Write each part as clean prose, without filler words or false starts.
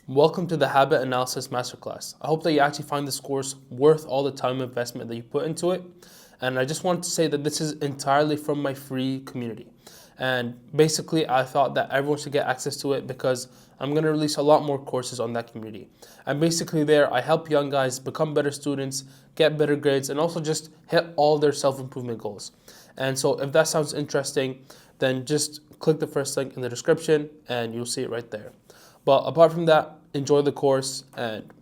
Welcome to the Habit Analysis Masterclass. I hope that you actually find this course worth all the time investment that you put into it. And I just want to say that this is entirely from my free community. And basically, I thought that everyone should get access to it because I'm going to release a lot more courses on that community. And basically there, I help young guys become better students, get better grades, and also just hit all their self-improvement goals. And so if that sounds interesting, then just click the first link in the description and you'll see it right there. But apart from that, enjoy the course and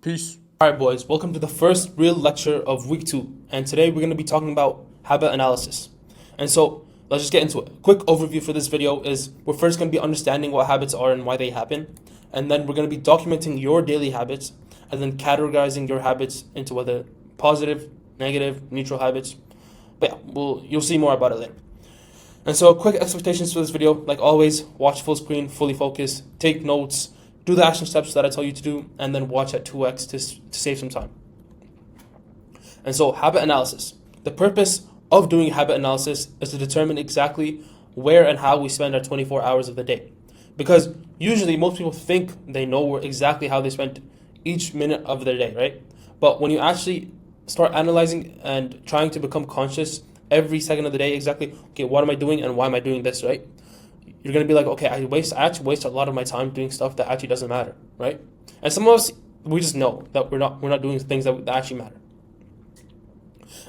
peace. Alright boys, welcome to the first real lecture of week 2. And today we're going to be talking about habit analysis. And so let's just get into it. Quick overview for this video is we're first going to be understanding what habits are and why they happen. And then we're going to be documenting your daily habits and then categorizing your habits into whether positive, negative, neutral habits. But yeah, you'll see more about it later. And so quick expectations for this video, like always, watch full screen, fully focus, take notes, do the action steps that I tell you to do, and then watch at 2x to save some time. And so habit analysis. The purpose of doing habit analysis is to determine exactly where and how we spend our 24 hours of the day. Because usually most people think they know exactly how they spent each minute of their day, right? But when you actually start analyzing and trying to become conscious every second of the day, exactly, okay, what am I doing and why am I doing this, right? You're going to be like, okay, I actually waste a lot of my time doing stuff that actually doesn't matter, right? And some of us, we just know that we're not doing things that actually matter.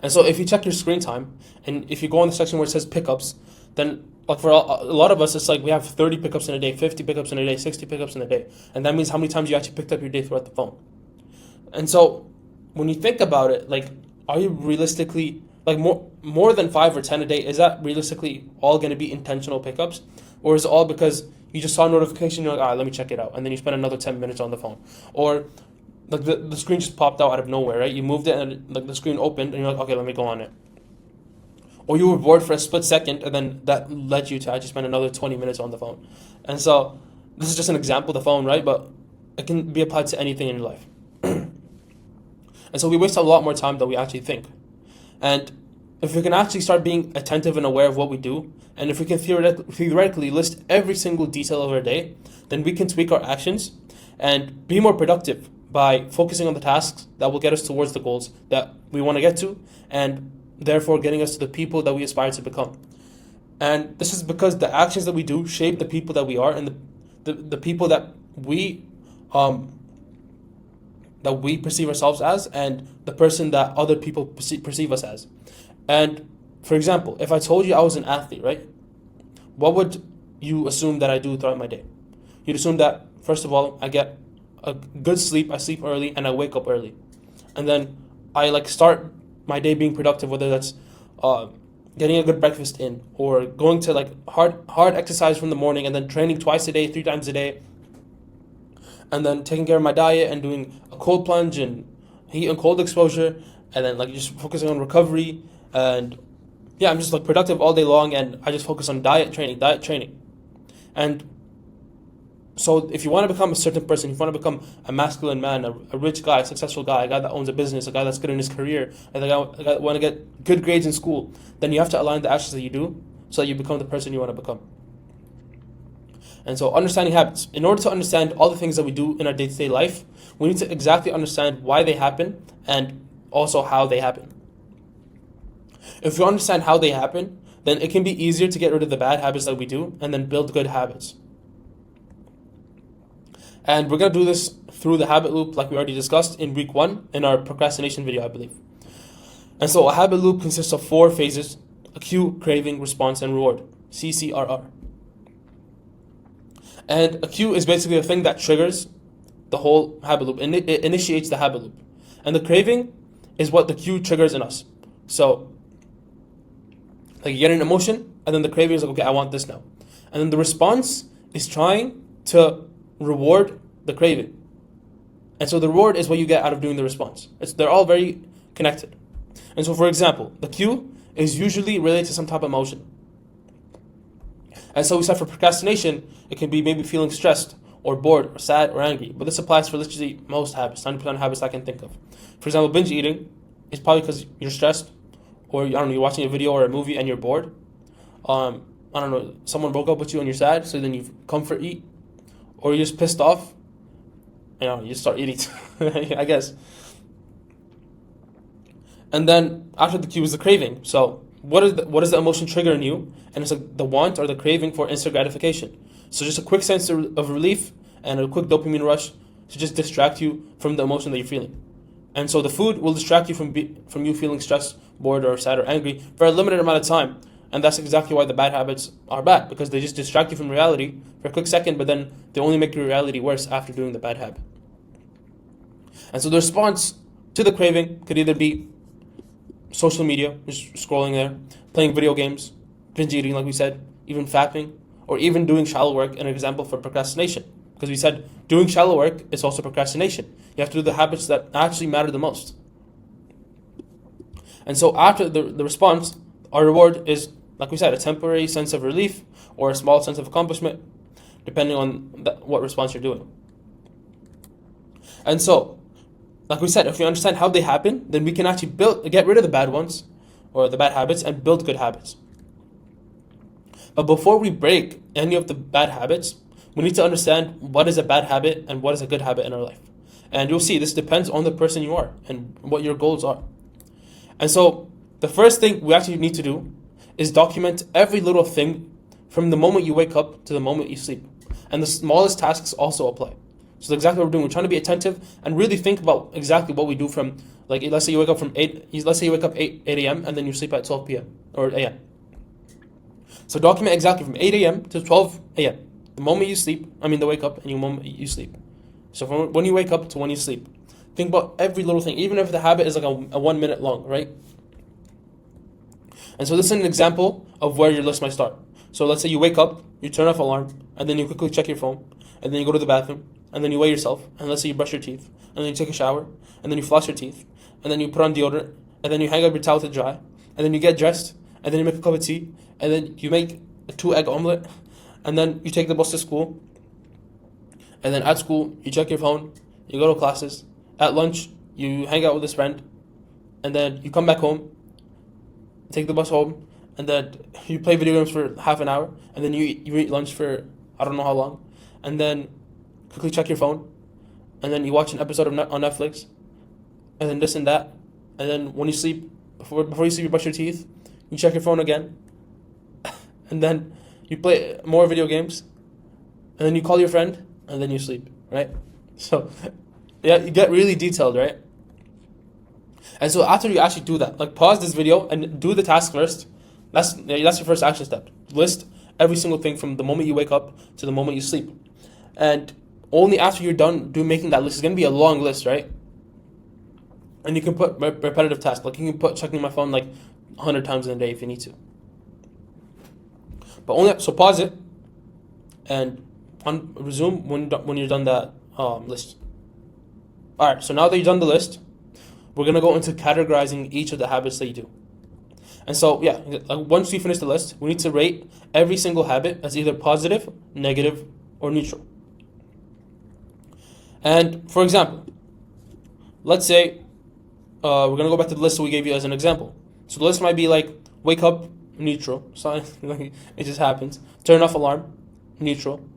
And so if you check your screen time, and if you go on the section where it says pickups, then like for a lot of us, it's like we have 30 pickups in a day, 50 pickups in a day, 60 pickups in a day. And that means how many times you actually picked up your day throughout the phone. And so when you think about it, like, are you realistically, like more than 5 or 10 a day, is that realistically all going to be intentional pickups? Or is it all because you just saw a notification, you're like, all right, let me check it out, and then you spend another 10 minutes on the phone? Or like the screen just popped out of nowhere, right? You moved it and like the screen opened and you're like, okay, let me go on it. Or you were bored for a split second and then that led you to actually spend another 20 minutes on the phone. And so this is just an example of the phone, right? But it can be applied to anything in your life. And so we waste a lot more time than we actually think. And if we can actually start being attentive and aware of what we do, and if we can theoretically list every single detail of our day, then we can tweak our actions and be more productive by focusing on the tasks that will get us towards the goals that we want to get to, and therefore getting us to the people that we aspire to become. And this is because the actions that we do shape the people that we are and the people that we perceive ourselves as, and the person that other people perceive us as. And for example, if I told you I was an athlete, right? What would you assume that I do throughout my day? You'd assume that, first of all, I get a good sleep, I sleep early, and I wake up early. And then I start my day being productive, whether that's getting a good breakfast in, or going to hard exercise from the morning, and then training twice a day, 3 times a day, and then taking care of my diet and doing a cold plunge and heat and cold exposure, and then just focusing on recovery. And yeah, I'm just productive all day long, and I just focus on diet training. And so if you want to become a certain person, if you want to become a masculine man, a rich guy, a successful guy, a guy that owns a business, a guy that's good in his career, a guy that want to get good grades in school, then you have to align the actions that you do so that you become the person you want to become. And so understanding habits. In order to understand all the things that we do in our day-to-day life, we need to exactly understand why they happen and also how they happen. If you understand how they happen, then it can be easier to get rid of the bad habits that we do and then build good habits. And we're going to do this through the habit loop like we already discussed in week 1 in our procrastination video, I believe. And so a habit loop consists of 4 phases: a cue, craving, response, and reward. CCRR. And a cue is basically a thing that triggers the whole habit loop, and it initiates the habit loop. And the craving is what the cue triggers in us. So you get an emotion, and then the craving is okay, I want this now. And then the response is trying to reward the craving. And so the reward is what you get out of doing the response. They're all very connected. And so for example, the cue is usually related to some type of emotion. And so we said for procrastination, it can be maybe feeling stressed or bored or sad or angry. But this applies for literally most habits, 90% of habits I can think of. For example, binge eating is probably because you're stressed, or you're watching a video or a movie and you're bored. Someone broke up with you and you're sad, so then you comfort eat. Or you're just pissed off you start eating, I guess. And then after the cue is the craving. So what is the emotion trigger in you? And it's like the want or the craving for instant gratification. So just a quick sense of relief and a quick dopamine rush to just distract you from the emotion that you're feeling. And so the food will distract you from you feeling stressed, bored, or sad or angry for a limited amount of time. And that's exactly why the bad habits are bad, because they just distract you from reality for a quick second, but then they only make your reality worse after doing the bad habit. And so the response to the craving could either be social media, just scrolling there, playing video games, binge eating, like we said, even fapping, or even doing shallow work, an example for procrastination. Because we said doing shallow work is also procrastination. You have to do the habits that actually matter the most. And so after the response, our reward is, like we said, a temporary sense of relief or a small sense of accomplishment, depending on what response you're doing. And so, like we said, if we understand how they happen, then we can actually get rid of the bad ones or the bad habits and build good habits. But before we break any of the bad habits, we need to understand what is a bad habit and what is a good habit in our life. And you'll see this depends on the person you are and what your goals are. And so the first thing we actually need to do is document every little thing from the moment you wake up to the moment you sleep. And the smallest tasks also apply. So exactly what we're doing. We're trying to be attentive and really think about exactly what we do from, like, let's say you wake up 8 a.m. and then you sleep at 12 p.m. or a.m. So document exactly from 8 a.m. to 12 a.m. The moment you sleep, the wake up and the moment you sleep. So from when you wake up to when you sleep. Think about every little thing, even if the habit is like a 1 minute long, right? And so this is an example of where your list might start. So let's say you wake up, you turn off alarm, and then you quickly check your phone, and then you go to the bathroom, and then you weigh yourself, and let's say you brush your teeth, and then you take a shower, and then you floss your teeth, and then you put on deodorant, and then you hang up your towel to dry, and then you get dressed, and then you make a cup of tea, and then you make a 2-egg omelet, and then you take the bus to school, and then at school, you check your phone, you go to classes, at lunch, you hang out with this friend, and then you come back home, take the bus home, and then you play video games for half an hour, and then you eat lunch for I don't know how long, and then quickly check your phone, and then you watch an episode on Netflix, and then this and that, and then when you sleep, before you sleep, you brush your teeth, you check your phone again, and then you play more video games, and then you call your friend, and then you sleep, right? So, yeah, you get really detailed, right? And so after you actually do that, like pause this video and do the task first. That's your first action step. List every single thing from the moment you wake up to the moment you sleep. And only after you're done making that list, it's going to be a long list, right? And you can put repetitive tasks. Like you can put checking my phone like 100 times in a day if you need to. But so pause it and resume when you're done that list. All right, so now that you've done the list, we're going to go into categorizing each of the habits that you do. And so, yeah, once we finish the list, we need to rate every single habit as either positive, negative, or neutral. And for example, let's say we're going to go back to the list that we gave you as an example. So the list might be like, wake up, neutral. So it just happens. Turn off alarm, neutral.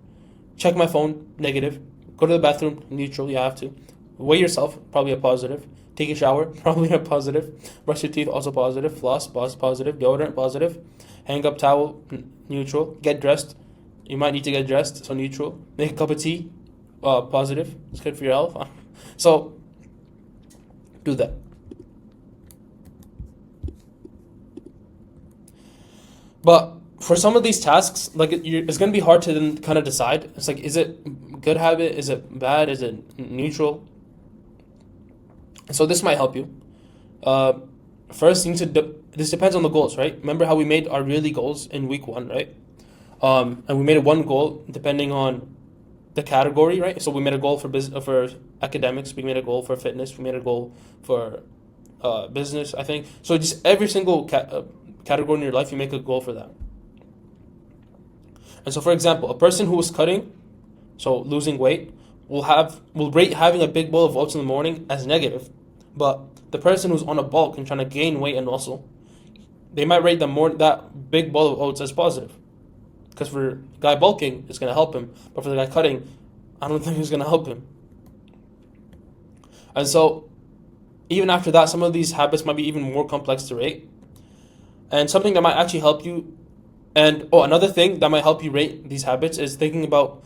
Check my phone, negative. Go to the bathroom, neutral, you have to. Weigh yourself, probably a positive. Take a shower, probably a positive. Brush your teeth, also positive. Floss, positive. Deodorant, positive. Hang up towel, neutral. Get dressed, you might need to get dressed, so neutral. Make a cup of tea, positive. It's good for your health. So, do that. But for some of these tasks, like it's going to be hard to then kind of decide. It's like, is it good habit? Is it bad? Is it neutral? So this might help you. First, you need to. This depends on the goals, right? Remember how we made our yearly goals in week 1, right? And we made one goal depending on the category, right? So we made a goal for for academics. We made a goal for fitness. We made a goal for business, I think. So just every single category in your life, you make a goal for that. And so, for example, a person who is cutting, so losing weight, will rate having a big bowl of oats in the morning as negative, but the person who's on a bulk and trying to gain weight and muscle, they might rate that big bowl of oats as positive, because for the guy bulking, it's going to help him, but for the guy cutting, I don't think it's going to help him. And so even after that, some of these habits might be even more complex to rate. And something that might actually help you, another thing that might help you rate these habits is thinking about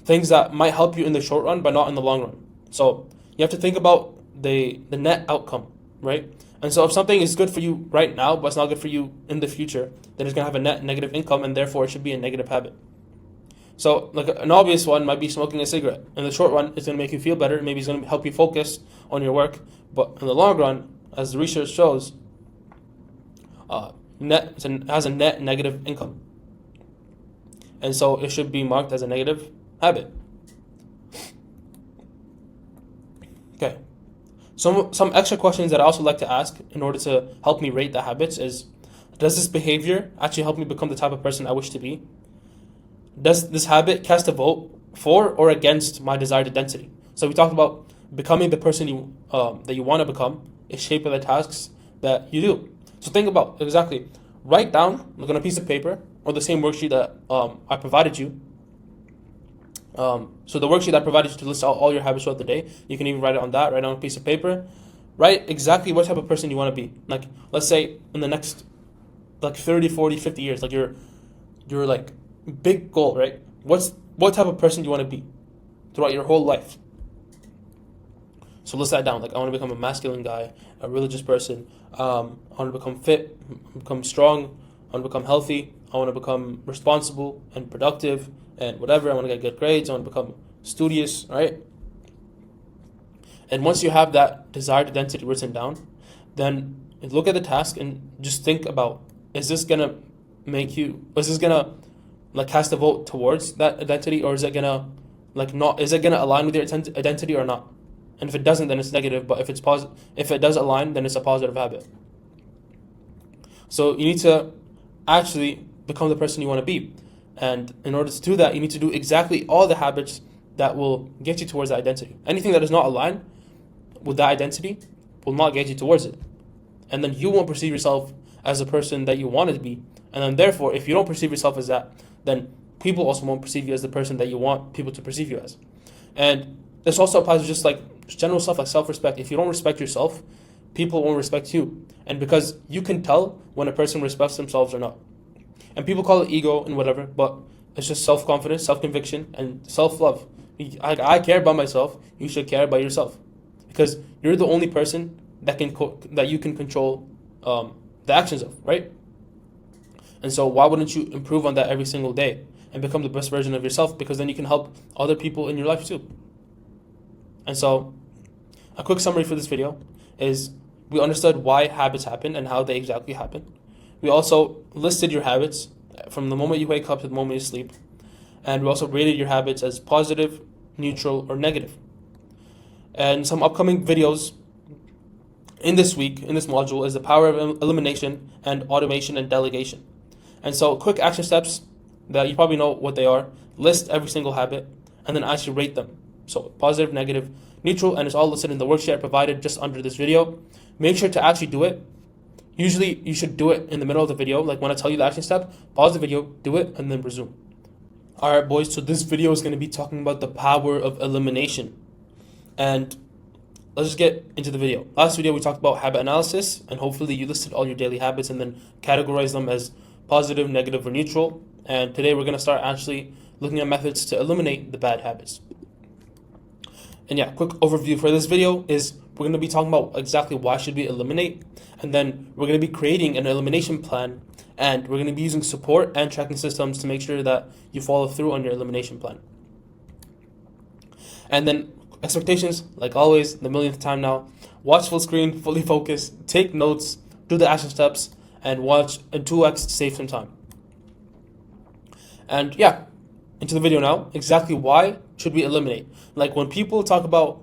things that might help you in the short run, but not in the long run. So you have to think about the net outcome, right? And so if something is good for you right now, but it's not good for you in the future, then it's going to have a net negative income, and therefore it should be a negative habit. So like an obvious one might be smoking a cigarette. In the short run, it's going to make you feel better. Maybe it's going to help you focus on your work. But in the long run, as the research shows, it has a net negative income. And so it should be marked as a negative habit. Okay. Some extra questions that I also like to ask in order to help me rate the habits is, does this behavior actually help me become the type of person I wish to be? Does this habit cast a vote for or against my desired identity? So we talked about becoming the person that you want to become is shaped by the tasks that you do. So think about exactly, write down like on a piece of paper or the same worksheet that I provided you. So the worksheet I provided you to list out all your habits throughout the day, you can even write it on that, write on a piece of paper. Write exactly what type of person you want to be. Like, let's say in the next like 30, 40, 50 years, like your like big goal, right? What type of person do you want to be throughout your whole life? So list that down. Like, I want to become a masculine guy, a religious person. I want to become fit, become strong. I want to become healthy. I want to become responsible and productive and whatever. I want to get good grades. I want to become studious, right? And once you have that desired identity written down, then look at the task and just think about, is this gonna like cast a vote towards that identity, or is it gonna align with your identity or not? And if it doesn't, then it's negative. But if it does align, then it's a positive habit. So you need to actually become the person you want to be, and in order to do that, you need to do exactly all the habits that will get you towards that identity. Anything that does not align with that identity will not get you towards it, and then you won't perceive yourself as a person that you wanted to be. And then therefore, if you don't perceive yourself as that, then people also won't perceive you as the person that you want people to perceive you as. And this also applies to just like general stuff like self-respect. If you don't respect yourself, people won't respect you. And because you can tell when a person respects themselves or not. And people call it ego and whatever, but it's just self-confidence, self-conviction, and self-love. I care about myself. You should care about yourself, because you're the only person that you can control the actions of, right? And so why wouldn't you improve on that every single day and become the best version of yourself? Because then you can help other people in your life too. And so a quick summary for this video is, we understood why habits happen and how they exactly happen. We also listed your habits from the moment you wake up to the moment you sleep. And we also rated your habits as positive, neutral, or negative. And some upcoming videos in this module is the power of elimination and automation and delegation. And so quick action steps that you probably know what they are. List every single habit and then actually rate them. So positive, negative, neutral, and it's all listed in the worksheet I provided just under this video. Make sure to actually do it. Usually you should do it in the middle of the video. Like when I tell you the action step, pause the video, do it, and then resume. Alright boys, so this video is going to be talking about the power of elimination. And let's just get into the video. Last video we talked about habit analysis, and hopefully you listed all your daily habits and then categorized them as positive, negative, or neutral. And today we're going to start actually looking at methods to eliminate the bad habits. And yeah, quick overview for this video is we're going to be talking about exactly why should we eliminate, and then we're going to be creating an elimination plan, and we're going to be using support and tracking systems to make sure that you follow through on your elimination plan. And then expectations, like always, the millionth time now, watch full screen, fully focus, take notes, do the action steps, and watch in 2x to save some time. And yeah, into the video now. Exactly why should we eliminate? Like when people talk about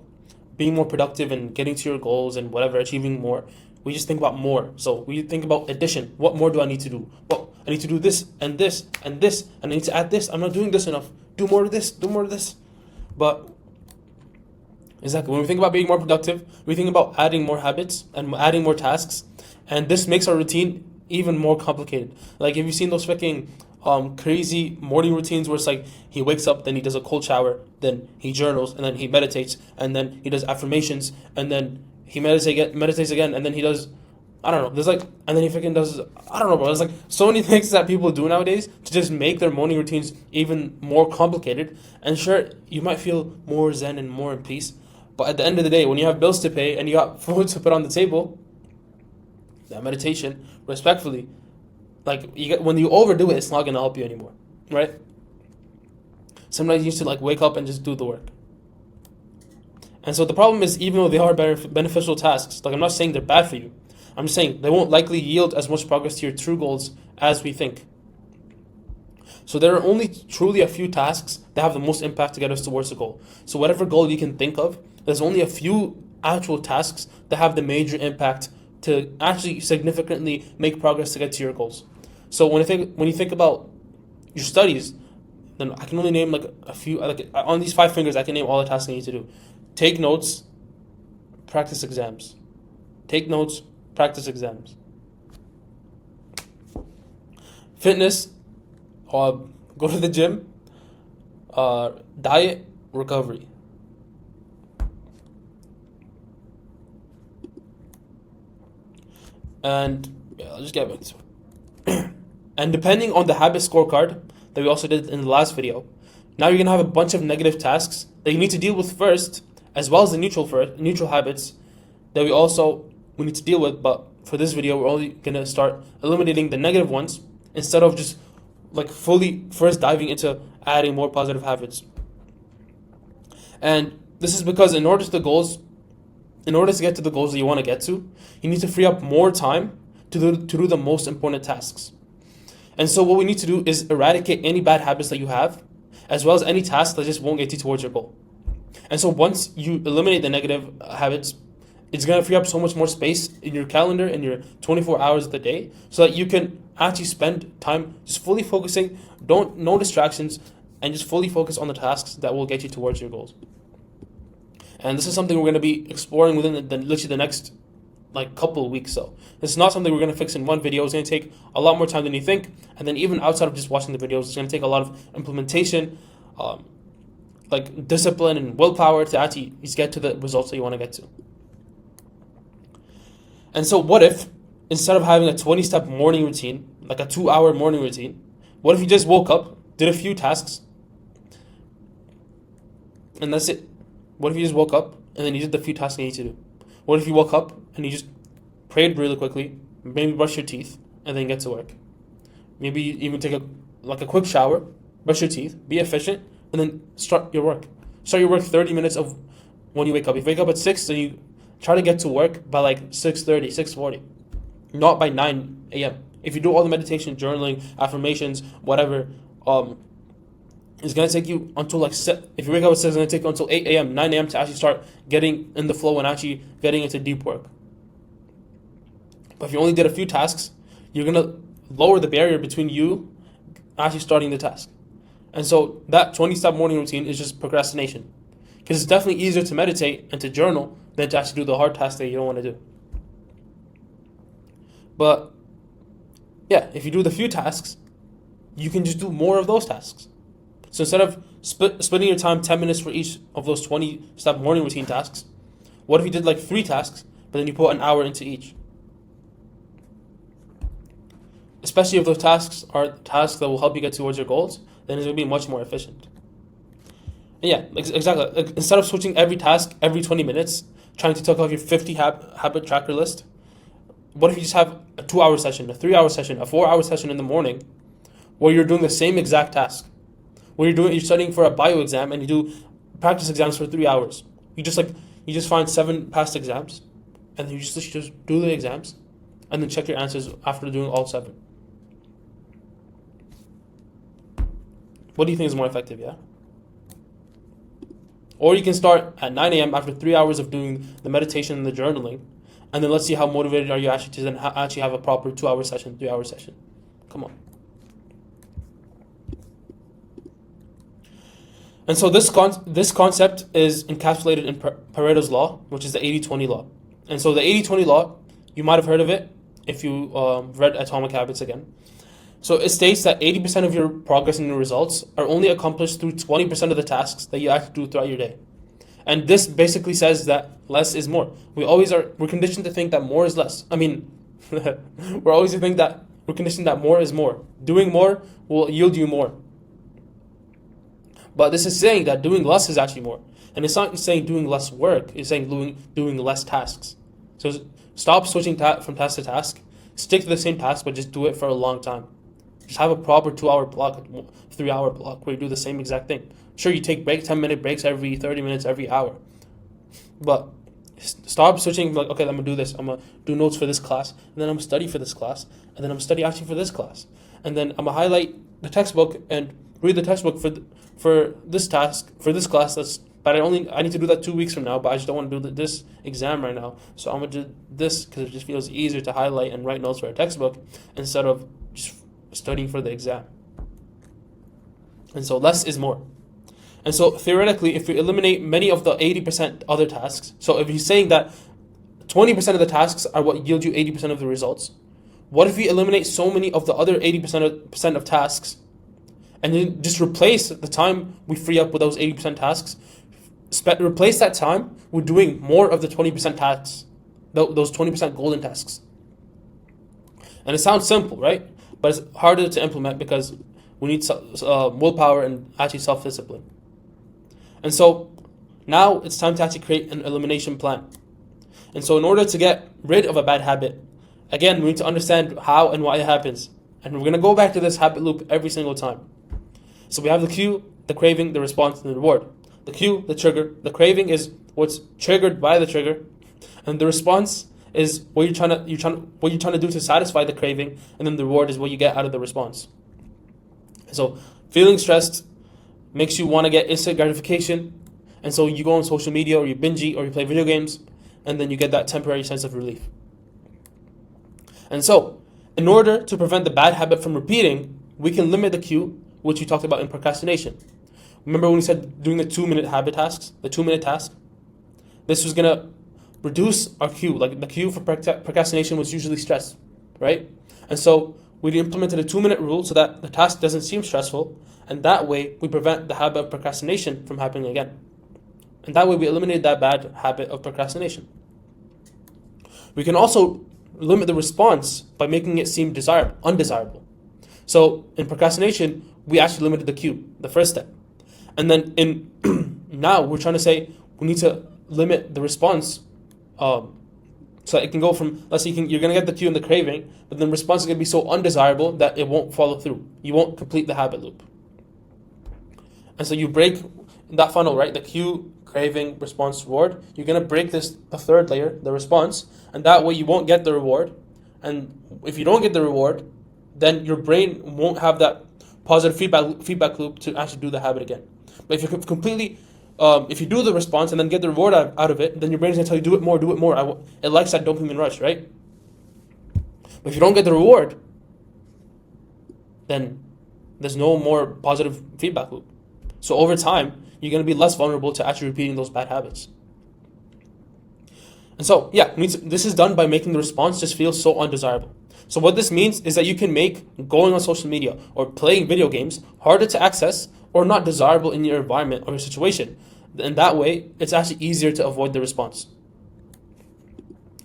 being more productive and getting to your goals and whatever, achieving more, we just think about more. So we think about addition. What more do I need to do? Well, I need to do this and this and this, and I need to add this. I'm not doing this enough. Do more of this, do more of this. But exactly, when we think about being more productive, we think about adding more habits and adding more tasks, and this makes our routine even more complicated. Like, have you seen those freaking crazy morning routines where it's like he wakes up, then he does a cold shower, then he journals, and then he meditates, and then he does affirmations, and then he meditates again, and then he does, I don't know. There's like, and then he freaking does, I don't know, bro. There's like so many things that people do nowadays to just make their morning routines even more complicated. And sure, you might feel more zen and more in peace, but at the end of the day, when you have bills to pay and you got food to put on the table, that meditation, respectfully, like when you overdo it, it's not gonna help you anymore, right? Sometimes you need to like wake up and just do the work. And so the problem is, even though they are beneficial tasks, like I'm not saying they're bad for you. I'm just saying they won't likely yield as much progress to your true goals as we think. So there are only truly a few tasks that have the most impact to get us towards the goal. So whatever goal you can think of, there's only a few actual tasks that have the major impact to actually significantly make progress to get to your goals. So when you think about your studies, then I can only name like a few. Like on these 5 fingers, I can name all the tasks I need to do. Take notes, practice exams. Take notes, practice exams. Fitness, go to the gym. Diet, recovery. And yeah, I'll just get back to it. And depending on the habit scorecard that we also did in the last video, now you're going to have a bunch of negative tasks that you need to deal with first, as well as the neutral habits that we need to deal with. But for this video, we're only going to start eliminating the negative ones instead of just like fully first diving into adding more positive habits. And this is because in order to get to the goals that you want to get to, you need to free up more time to do the most important tasks. And so what we need to do is eradicate any bad habits that you have, as well as any tasks that just won't get you towards your goal. And so once you eliminate the negative habits, it's going to free up so much more space in your calendar, in your 24 hours of the day, so that you can actually spend time just fully focusing, no distractions, and just fully focus on the tasks that will get you towards your goals. And this is something we're going to be exploring within literally the next like couple of weeks. So this is not something we're going to fix in one video. It's going to take a lot more time than you think. And then even outside of just watching the videos, it's going to take a lot of implementation, like discipline and willpower to actually just get to the results that you want to get to. And so what if, instead of having a 20-step morning routine, like a 2-hour morning routine, what if you just woke up, did a few tasks, and that's it? What if you just woke up and then you did the few tasks you need to do? What if you woke up and you just prayed really quickly, maybe brush your teeth, and then get to work? Maybe you even take a quick shower, brush your teeth, be efficient, and then start your work. Start your work 30 minutes of when you wake up. If you wake up at 6, then you try to get to work by like 6:30, 6:40, not by 9 a.m. If you do all the meditation, journaling, affirmations, whatever, it's going to take you until if you wake up at 6, it's going to take you until 8 a.m., 9 a.m. to actually start getting in the flow and actually getting into deep work. But if you only did a few tasks, you're going to lower the barrier between you actually starting the task. And so that 20-step morning routine is just procrastination. Because it's definitely easier to meditate and to journal than to actually do the hard task that you don't want to do. But yeah, if you do the few tasks, you can just do more of those tasks. So instead of splitting your time 10 minutes for each of those 20-step morning routine tasks, what if you did like 3 tasks, but then you put an hour into each? Especially if those tasks are tasks that will help you get towards your goals, then it's going to be much more efficient. And yeah, exactly. Instead of switching every task every 20 minutes, trying to tick off your 50 habit tracker list, what if you just have a 2-hour session, a 3-hour session, a 4-hour session in the morning where you're doing the same exact task? Where you're studying for a bio exam and you do practice exams for 3 hours. You just find 7 past exams, and then you just do the exams, and then check your answers after doing all 7. What do you think is more effective? Yeah. Or you can start at 9 a.m. after 3 hours of doing the meditation and the journaling, and then let's see how motivated are you actually to then actually have a proper 2-hour session, 3-hour session. Come on. And so this concept is encapsulated in Pareto's law, which is the 80-20 law. And so the 80-20 law, you might have heard of it if you read Atomic Habits again. So it states that 80% of your progress and your results are only accomplished through 20% of the tasks that you actually do throughout your day. And this basically says that less is more. We're conditioned to think that more is less. I mean, we're conditioned that more is more. Doing more will yield you more. But this is saying that doing less is actually more. And it's not saying doing less work, it's saying doing less tasks. So stop switching from task to task. Stick to the same task, but just do it for a long time. Just have a proper 2-hour block, 3-hour block where you do the same exact thing. Sure, you take 10-minute breaks every 30 minutes, every hour. But stop switching, like, okay, I'm going to do this. I'm going to do notes for this class, and then I'm going to study for this class, and then I'm going to study actually for this class. And then I'm going to highlight the textbook and read the textbook for this task, for this class. But I need to do that 2 weeks from now, but I just don't want to do this exam right now. So I'm going to do this because it just feels easier to highlight and write notes for a textbook instead of just studying for the exam. And so less is more. And so theoretically, if we eliminate many of the 80% other tasks, so if he's saying that 20% of the tasks are what yield you 80% of the results, what if we eliminate so many of the other 80% of tasks and then just replace the time we free up with those 80% tasks, replace that time with doing more of the 20% tasks, those 20% golden tasks. And it sounds simple, right? But it's harder to implement because we need willpower and actually self-discipline. And so now it's time to actually create an elimination plan. And so in order to get rid of a bad habit, again, we need to understand how and why it happens. And we're going to go back to this habit loop every single time. So we have the cue, the craving, the response, and the reward. The cue, the trigger. The craving is what's triggered by the trigger. And the response is what you're trying to do to satisfy the craving, and then the reward is what you get out of the response. So feeling stressed makes you want to get instant gratification, and so you go on social media or you binge eat or you play video games, and then you get that temporary sense of relief. And so, in order to prevent the bad habit from repeating, we can limit the cue, which we talked about in procrastination. Remember when we said doing the 2-minute habit tasks, the 2-minute task? This was going to reduce our cue. Like the cue for procrastination was usually stress, right? And so we implemented a 2-minute rule so that the task doesn't seem stressful, and that way we prevent the habit of procrastination from happening again. And that way we eliminate that bad habit of procrastination. We can also limit the response by making it seem undesirable. So in procrastination, we actually limited the cue, the first step. And then now we're trying to say we need to limit the response, so it can go from, let's say you're going to get the cue and the craving, but then the response is going to be so undesirable that it won't follow through. You won't complete the habit loop. And so you break that funnel, right? The cue, craving, response, reward. You're going to break the third layer, the response, and that way you won't get the reward. And if you don't get the reward, then your brain won't have that positive feedback loop to actually do the habit again. But if you if you do the response and then get the reward out of it, then your brain is going to tell you, do it more. It likes that dopamine rush, right? But if you don't get the reward, then there's no more positive feedback loop. So over time, you're going to be less vulnerable to actually repeating those bad habits. And so, this is done by making the response just feel so undesirable. So what this means is that you can make going on social media or playing video games harder to access or not desirable in your environment or your situation. And that way, it's actually easier to avoid the response.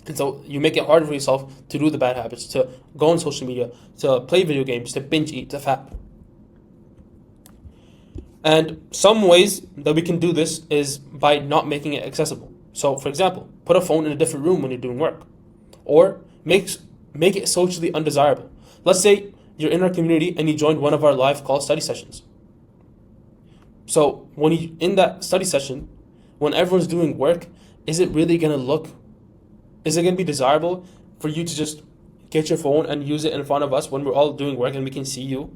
And so you make it harder for yourself to do the bad habits, to go on social media, to play video games, to binge eat, to fap. And some ways that we can do this is by not making it accessible. So, for example, put a phone in a different room when you're doing work. Or make it socially undesirable. Let's say you're in our community and you joined one of our live call study sessions. So when you in that study session, when everyone's doing work, is it going to be desirable for you to just get your phone and use it in front of us when we're all doing work and we can see you?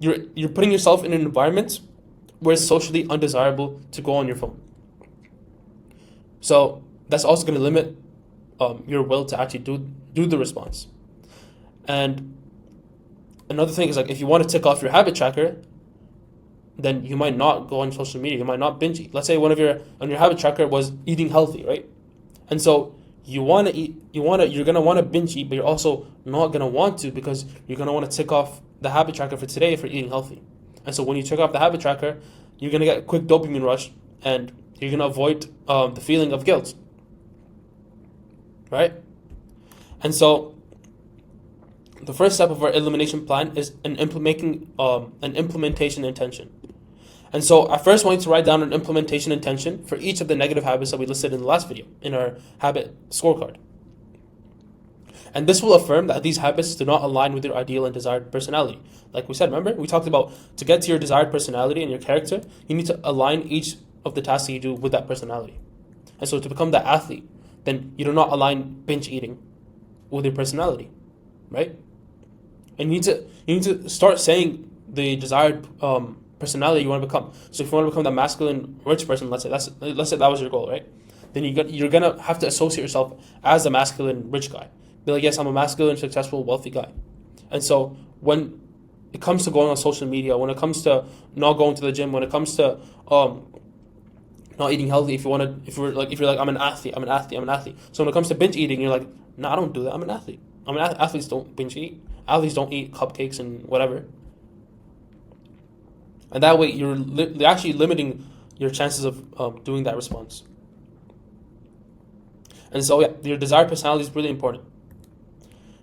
You're putting yourself in an environment where it's socially undesirable to go on your phone. So that's also going to limit your will to actually do the response. And another thing is, like, if you want to tick off your habit tracker, then you might not go on social media. You might not binge eat. Let's say on your habit tracker was eating healthy, right? And so you're gonna want to binge eat, but you're also not gonna want to, because you're gonna want to tick off the habit tracker for today for eating healthy. And so when you tick off the habit tracker, you're gonna get a quick dopamine rush, and you're gonna avoid the feeling of guilt, right? And so the first step of our elimination plan is making an implementation intention. And so I first want you to write down an implementation intention for each of the negative habits that we listed in the last video in our habit scorecard. And this will affirm that these habits do not align with your ideal and desired personality. Like we said, remember? We talked about to get to your desired personality and your character, you need to align each of the tasks that you do with that personality. And so to become that athlete, then you do not align binge eating with your personality, right? And you need to start saying the desired personality you want to become. So if you want to become that masculine rich person, let's say that was your goal, right? Then you're gonna have to associate yourself as a masculine rich guy. Be like, yes, I'm a masculine, successful, wealthy guy. And so when it comes to going on social media, when it comes to not going to the gym, when it comes to not eating healthy, if you're like I'm an athlete. So when it comes to binge eating, you're like, no, I don't do that. I'm an athlete. Athletes don't binge eat. Athletes don't eat cupcakes and whatever. And that way, you're actually limiting your chances of doing that response. And so, yeah, your desired personality is really important.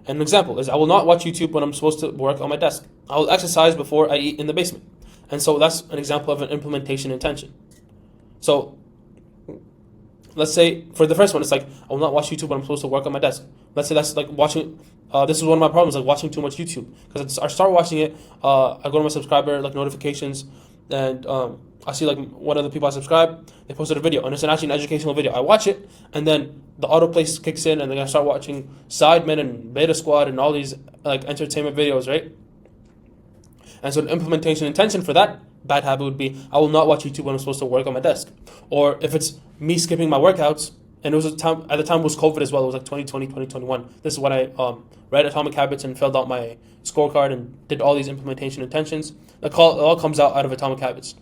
And an example is, I will not watch YouTube when I'm supposed to work on my desk. I will exercise before I eat in the basement. And so that's an example of an implementation intention. So let's say for the first one, it's like, I will not watch YouTube when I'm supposed to work on my desk. Let's say that's like watching, this is one of my problems, like watching too much YouTube. Because I start watching it, I go to my subscriber, like notifications, and I see like one of the people I subscribe, they posted a video, and it's actually an educational video. I watch it, and then the autoplay kicks in, and then I start watching Sidemen and Beta Squad and all these like entertainment videos, right? And so the implementation intention for that bad habit would be, I will not watch YouTube when I'm supposed to work on my desk. Or if it's me skipping my workouts, and it was at the time it was COVID as well, it was like 2020, 2021. This is when I read Atomic Habits and filled out my scorecard and did all these implementation intentions. It all comes out of Atomic Habits.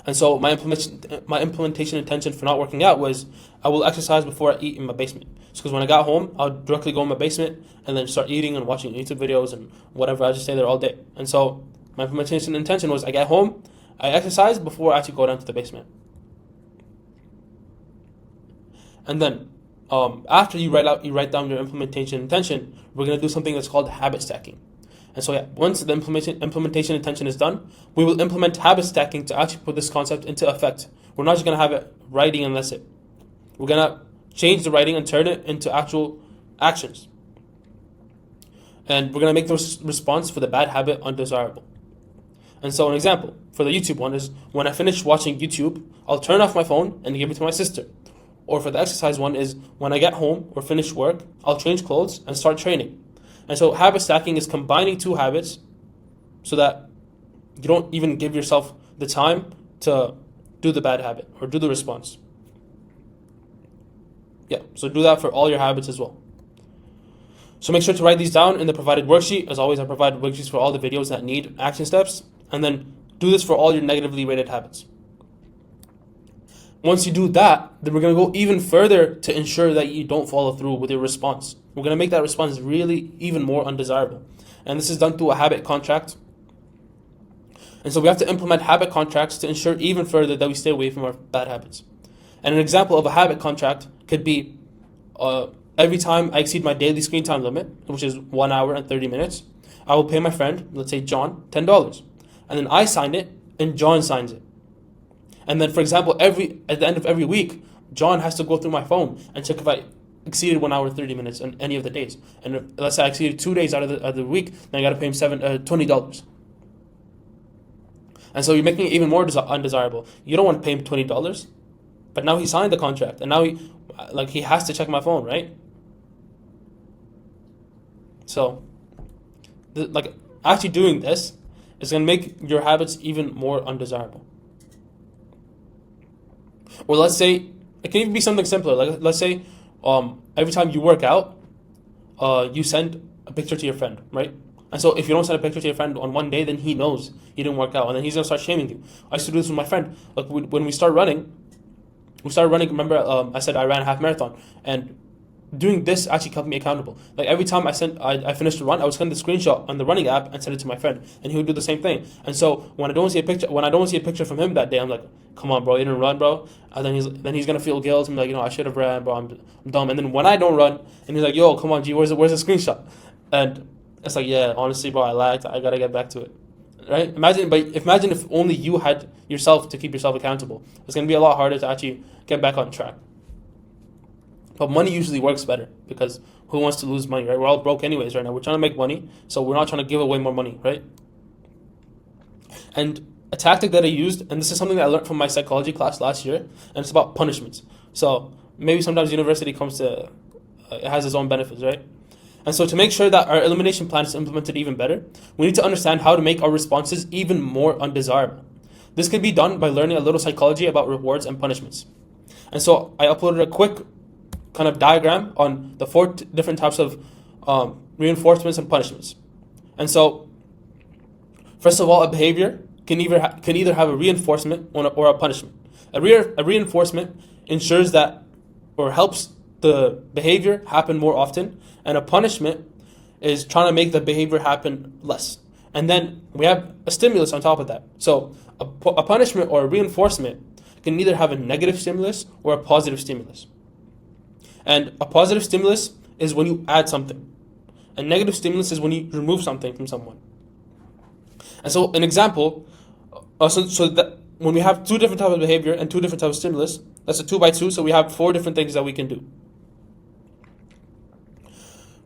And so my implementation intention for not working out was, I will exercise before I eat in my basement. Because when I got home, I would directly go in my basement and then start eating and watching YouTube videos and whatever. I just stay there all day. And so my implementation intention was, I get home, I exercise before I actually go down to the basement. And then after you write down your implementation intention, we're going to do something that's called habit stacking. And so yeah, once the implementation intention is done, we will implement habit stacking to actually put this concept into effect. We're not just going to have it writing and that's it. We're going to change the writing and turn it into actual actions. And we're going to make the response for the bad habit undesirable. And so an example for the YouTube one is, when I finish watching YouTube, I'll turn off my phone and give it to my sister. Or for the exercise one is, when I get home or finish work, I'll change clothes and start training. And so habit stacking is combining two habits so that you don't even give yourself the time to do the bad habit or do the response. Yeah, so do that for all your habits as well. So make sure to write these down in the provided worksheet. As always, I provide worksheets for all the videos that need action steps. And then do this for all your negatively rated habits. Once you do that, then we're going to go even further to ensure that you don't follow through with your response. We're going to make that response really even more undesirable. And this is done through a habit contract. And so we have to implement habit contracts to ensure even further that we stay away from our bad habits. And an example of a habit contract could be, every time I exceed my daily screen time limit, which is 1 hour and 30 minutes, I will pay my friend, let's say John, $10. And then I sign it and John signs it. And then, for example, at the end of every week, John has to go through my phone and check if I exceeded 1 hour 30 minutes on any of the days. And if, let's say I exceeded 2 days out of the week, then I got to pay him $20. And so you're making it even more undesirable. You don't want to pay him $20, but now he signed the contract, and now he has to check my phone, right? So, actually doing this is going to make your habits even more undesirable. Or let's say, it can even be something simpler. Like, let's say every time you work out, you send a picture to your friend, right? And so if you don't send a picture to your friend on one day, then he knows you didn't work out, and then he's going to start shaming you. I used to do this with my friend. Like, when we start running, we started running. Remember, I said I ran a half marathon, and doing this actually kept me accountable. Like every time I finished a run, I would send the screenshot on the running app and send it to my friend, and he would do the same thing. And so when I don't see a picture from him that day, I'm like, come on, bro, you didn't run, bro. And then he's gonna feel guilt and be like, I should have ran, bro. I'm dumb. And then when I don't run, and he's like, yo, come on, G, where's the screenshot? And it's like, yeah, honestly, bro, I lagged. I gotta get back to it. Right? Imagine if only you had yourself to keep yourself accountable. It's gonna be a lot harder to actually get back on track. But money usually works better because who wants to lose money, right? We're all broke anyways right now. We're trying to make money, so we're not trying to give away more money, right? And a tactic that I used, and this is something that I learned from my psychology class last year, and it's about punishments. So maybe sometimes university it has its own benefits, right? And so to make sure that our elimination plan is implemented even better, we need to understand how to make our responses even more undesirable. This can be done by learning a little psychology about rewards and punishments. And so I uploaded a quick kind of diagram on the four different types of reinforcements and punishments. And so, first of all, a behavior can either have a reinforcement or a punishment. A reinforcement ensures that or helps the behavior happen more often, and a punishment is trying to make the behavior happen less. And then we have a stimulus on top of that. So a punishment or a reinforcement can either have a negative stimulus or a positive stimulus. And a positive stimulus is when you add something. A negative stimulus is when you remove something from someone. And so an example, so that when we have two different types of behavior and two different types of stimulus, that's a 2 by 2, so we have 4 different things that we can do.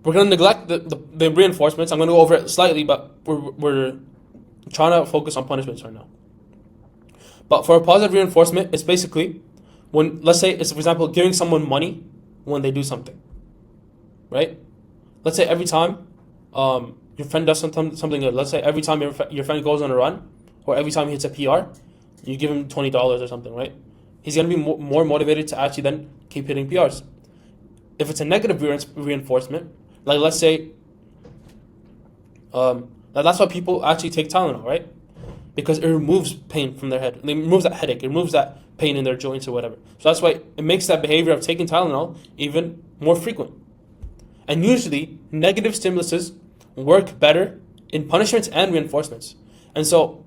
We're going to neglect the reinforcements. I'm going to go over it slightly, but we're trying to focus on punishments right now. But for a positive reinforcement, it's basically when, let's say, it's for example, giving someone money when they do something, right? Let's say every time your friend does something good. Let's say every time your friend goes on a run, or every time he hits a PR, you give him $20 or something, right? He's going to be more motivated to actually then keep hitting PRs. If it's a negative reinforcement, like let's say, that's why people actually take Tylenol, right? Because it removes pain from their head. It removes that headache. It removes that pain in their joints or whatever. So that's why it makes that behavior of taking Tylenol even more frequent. And usually, negative stimuluses work better in punishments and reinforcements. And so,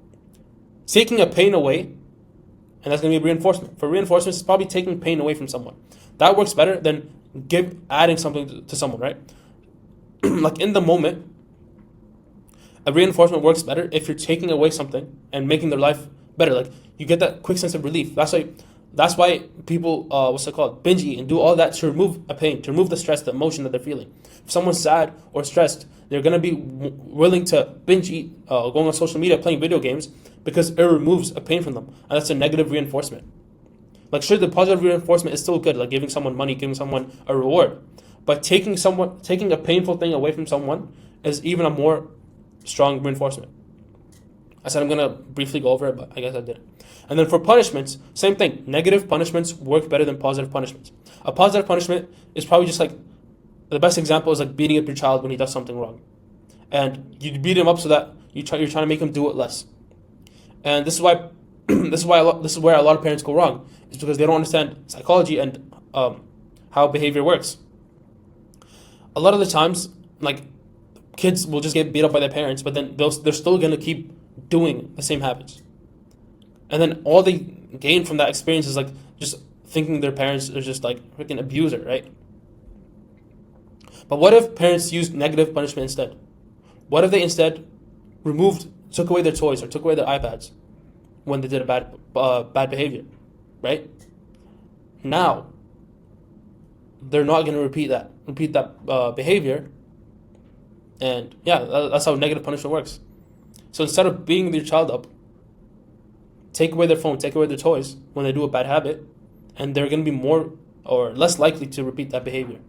taking a pain away, and that's going to be a reinforcement. For reinforcements, it's probably taking pain away from someone. That works better than adding something to someone, right? Like in the moment, a reinforcement works better if you're taking away something and making their life better. Like you get that quick sense of relief. That's why people binge eat and do all that to remove a pain, to remove the stress, the emotion that they're feeling. If someone's sad or stressed, they're gonna be willing to binge eat, going on social media, playing video games, because it removes a pain from them, and that's a negative reinforcement. Like sure, the positive reinforcement is still good, like giving someone money, giving someone a reward, but taking a painful thing away from someone is even a more strong reinforcement. I said I'm going to briefly go over it, but I guess I did. And then for punishments, same thing. Negative punishments work better than positive punishments. A positive punishment is probably just like, the best example is like beating up your child when he does something wrong. And you beat him up so that you're trying to make him do it less. And this is why this is where a lot of parents go wrong. It's because they don't understand psychology and how behavior works. A lot of the times, like, kids will just get beat up by their parents, but then they're still going to keep doing the same habits. And then all they gain from that experience is like just thinking their parents are just like freaking abuser, right? But what if parents used negative punishment instead? What if they instead took away their toys or took away their iPads when they did a bad behavior, right? Now, they're not going to repeat that behavior. And yeah, that's how negative punishment works. So instead of beating your child up, take away their phone, take away their toys when they do a bad habit, and they're going to be more or less likely to repeat that behavior.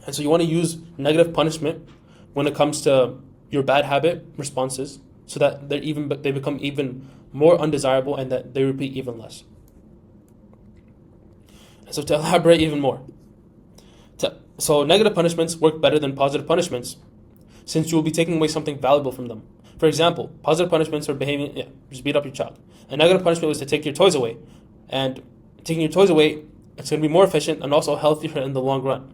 And so you want to use negative punishment when it comes to your bad habit responses, so that they become even more undesirable and that they repeat even less. And so to elaborate even more, so negative punishments work better than positive punishments, since you will be taking away something valuable from them. For example, positive punishments are just beat up your child. A negative punishment was to take your toys away, and taking your toys away, it's going to be more efficient and also healthier in the long run.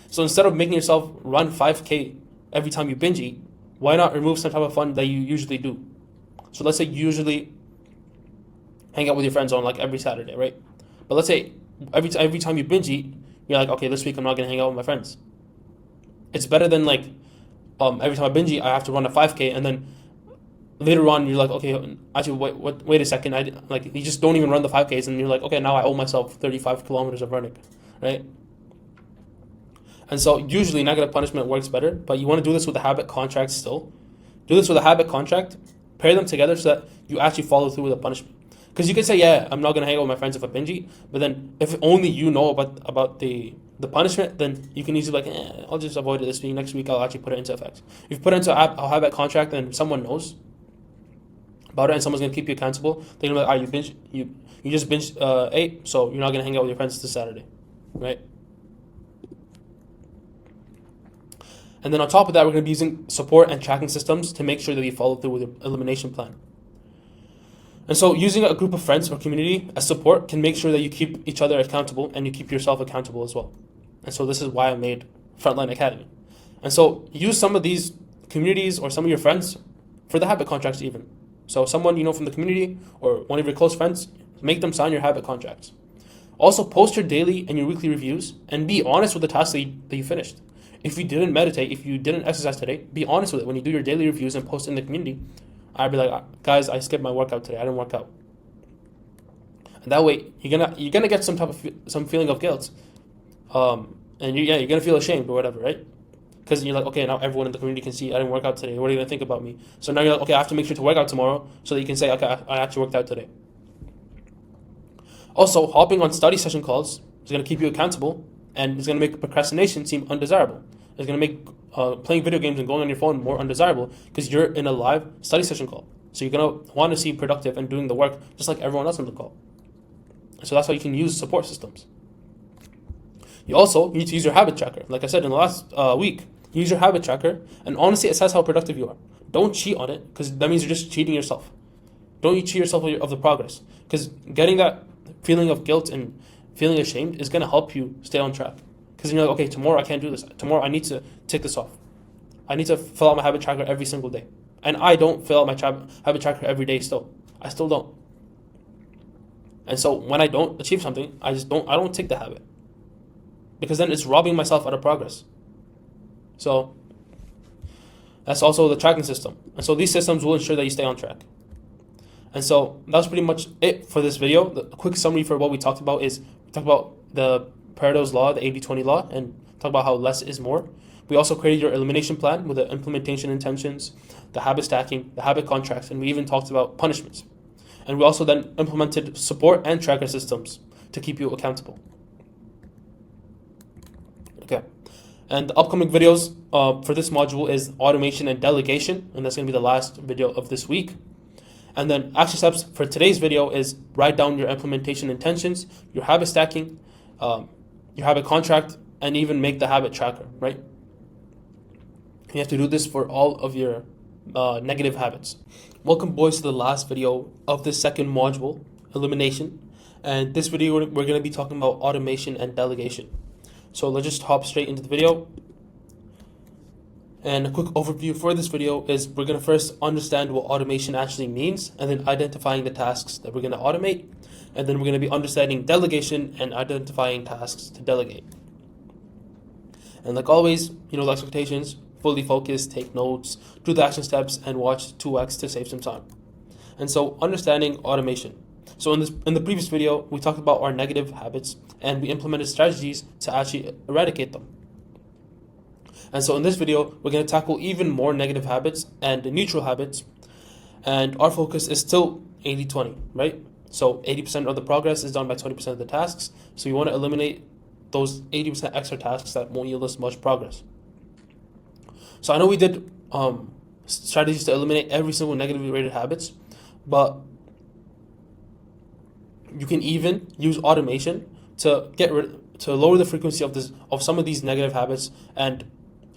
So instead of making yourself run 5K every time you binge eat, why not remove some type of fun that you usually do? So let's say you usually hang out with your friends on like every Saturday, right? But let's say every time you binge eat, you're like, okay, this week I'm not going to hang out with my friends. It's better than like every time I binge eat, I have to run a 5K, and then later on you're like, okay, actually wait a second, you just don't even run the 5Ks, and you're like, okay, now I owe myself 35 kilometers of running, right? And so usually negative punishment works better, but you want to do this with a habit contract still. Do this with a habit contract, pair them together so that you actually follow through with a punishment. Because you can say, yeah, I'm not going to hang out with my friends if I binge eat, but then if only you know about the punishment, then you can easily be like, I'll just avoid it this week. Next week I'll actually put it into effect. If you put it into a habit contract and someone knows about it and someone's going to keep you accountable, they're going to be like, you just binge ate, so you're not going to hang out with your friends this Saturday, right? And then on top of that, we're going to be using support and tracking systems to make sure that you follow through with your elimination plan. And so using a group of friends or community as support can make sure that you keep each other accountable and you keep yourself accountable as well. And so this is why I made Frontline Academy. And so use some of these communities or some of your friends for the habit contracts even. So someone you know from the community or one of your close friends, make them sign your habit contracts. Also post your daily and your weekly reviews and be honest with the tasks that you finished. If you didn't meditate, if you didn't exercise today, be honest with it. When you do your daily reviews and post in the community, I'd be like, guys, I skipped my workout today. I didn't work out. And that way, you're gonna get some feeling of guilt, and you're gonna feel ashamed or whatever, right? Because you're like, okay, now everyone in the community can see I didn't work out today. What are you gonna think about me? So now you're like, okay, I have to make sure to work out tomorrow, so that you can say, okay, I actually worked out today. Also, hopping on study session calls is gonna keep you accountable, and it's gonna make procrastination seem undesirable. It's gonna make playing video games and going on your phone more undesirable because you're in a live study session call. So you're gonna want to seem productive and doing the work just like everyone else on the call. So that's why you can use support systems. You also need to use your habit tracker. Like I said in the last week, use your habit tracker and honestly assess how productive you are. Don't cheat on it because that means you're just cheating yourself. Don't you cheat yourself of the progress, because getting that feeling of guilt and feeling ashamed is gonna help you stay on track. Because you're like, okay, tomorrow I can't do this. Tomorrow I need to take this off. I need to fill out my habit tracker every single day. And I don't fill out my habit tracker every day still. I still don't. And so when I don't achieve something, I don't take the habit. Because then it's robbing myself out of progress. So that's also the tracking system. And so these systems will ensure that you stay on track. And so that's pretty much it for this video. The quick summary for what we talked about is we talked about the Pareto's law, the 80-20 law, and talk about how less is more. We also created your elimination plan with the implementation intentions, the habit stacking, the habit contracts, and we even talked about punishments. And we also then implemented support and tracker systems to keep you accountable. Okay. And the upcoming videos for this module is automation and delegation, and that's going to be the last video of this week. And then action steps for today's video is write down your implementation intentions, your habit stacking, your habit contract, and even make the habit tracker, right? You have to do this for all of your negative habits. Welcome, boys, to the last video of this second module, elimination. And this video, we're going to be talking about automation and delegation. So let's just hop straight into the video. And a quick overview for this video is we're going to first understand what automation actually means, and then identifying the tasks that we're going to automate. And then we're going to be understanding delegation and identifying tasks to delegate. And like always, the expectations, fully focus, take notes, do the action steps, and watch 2x to save some time. And so understanding automation. So in the previous video, we talked about our negative habits and we implemented strategies to actually eradicate them. And so in this video, we're going to tackle even more negative habits and neutral habits. And our focus is still 80-20, right? So 80% of the progress is done by 20% of the tasks. So you want to eliminate those 80% extra tasks that won't yield us much progress. So I know we did strategies to eliminate every single negatively rated habits, but you can even use automation to lower the frequency of some of these negative habits, and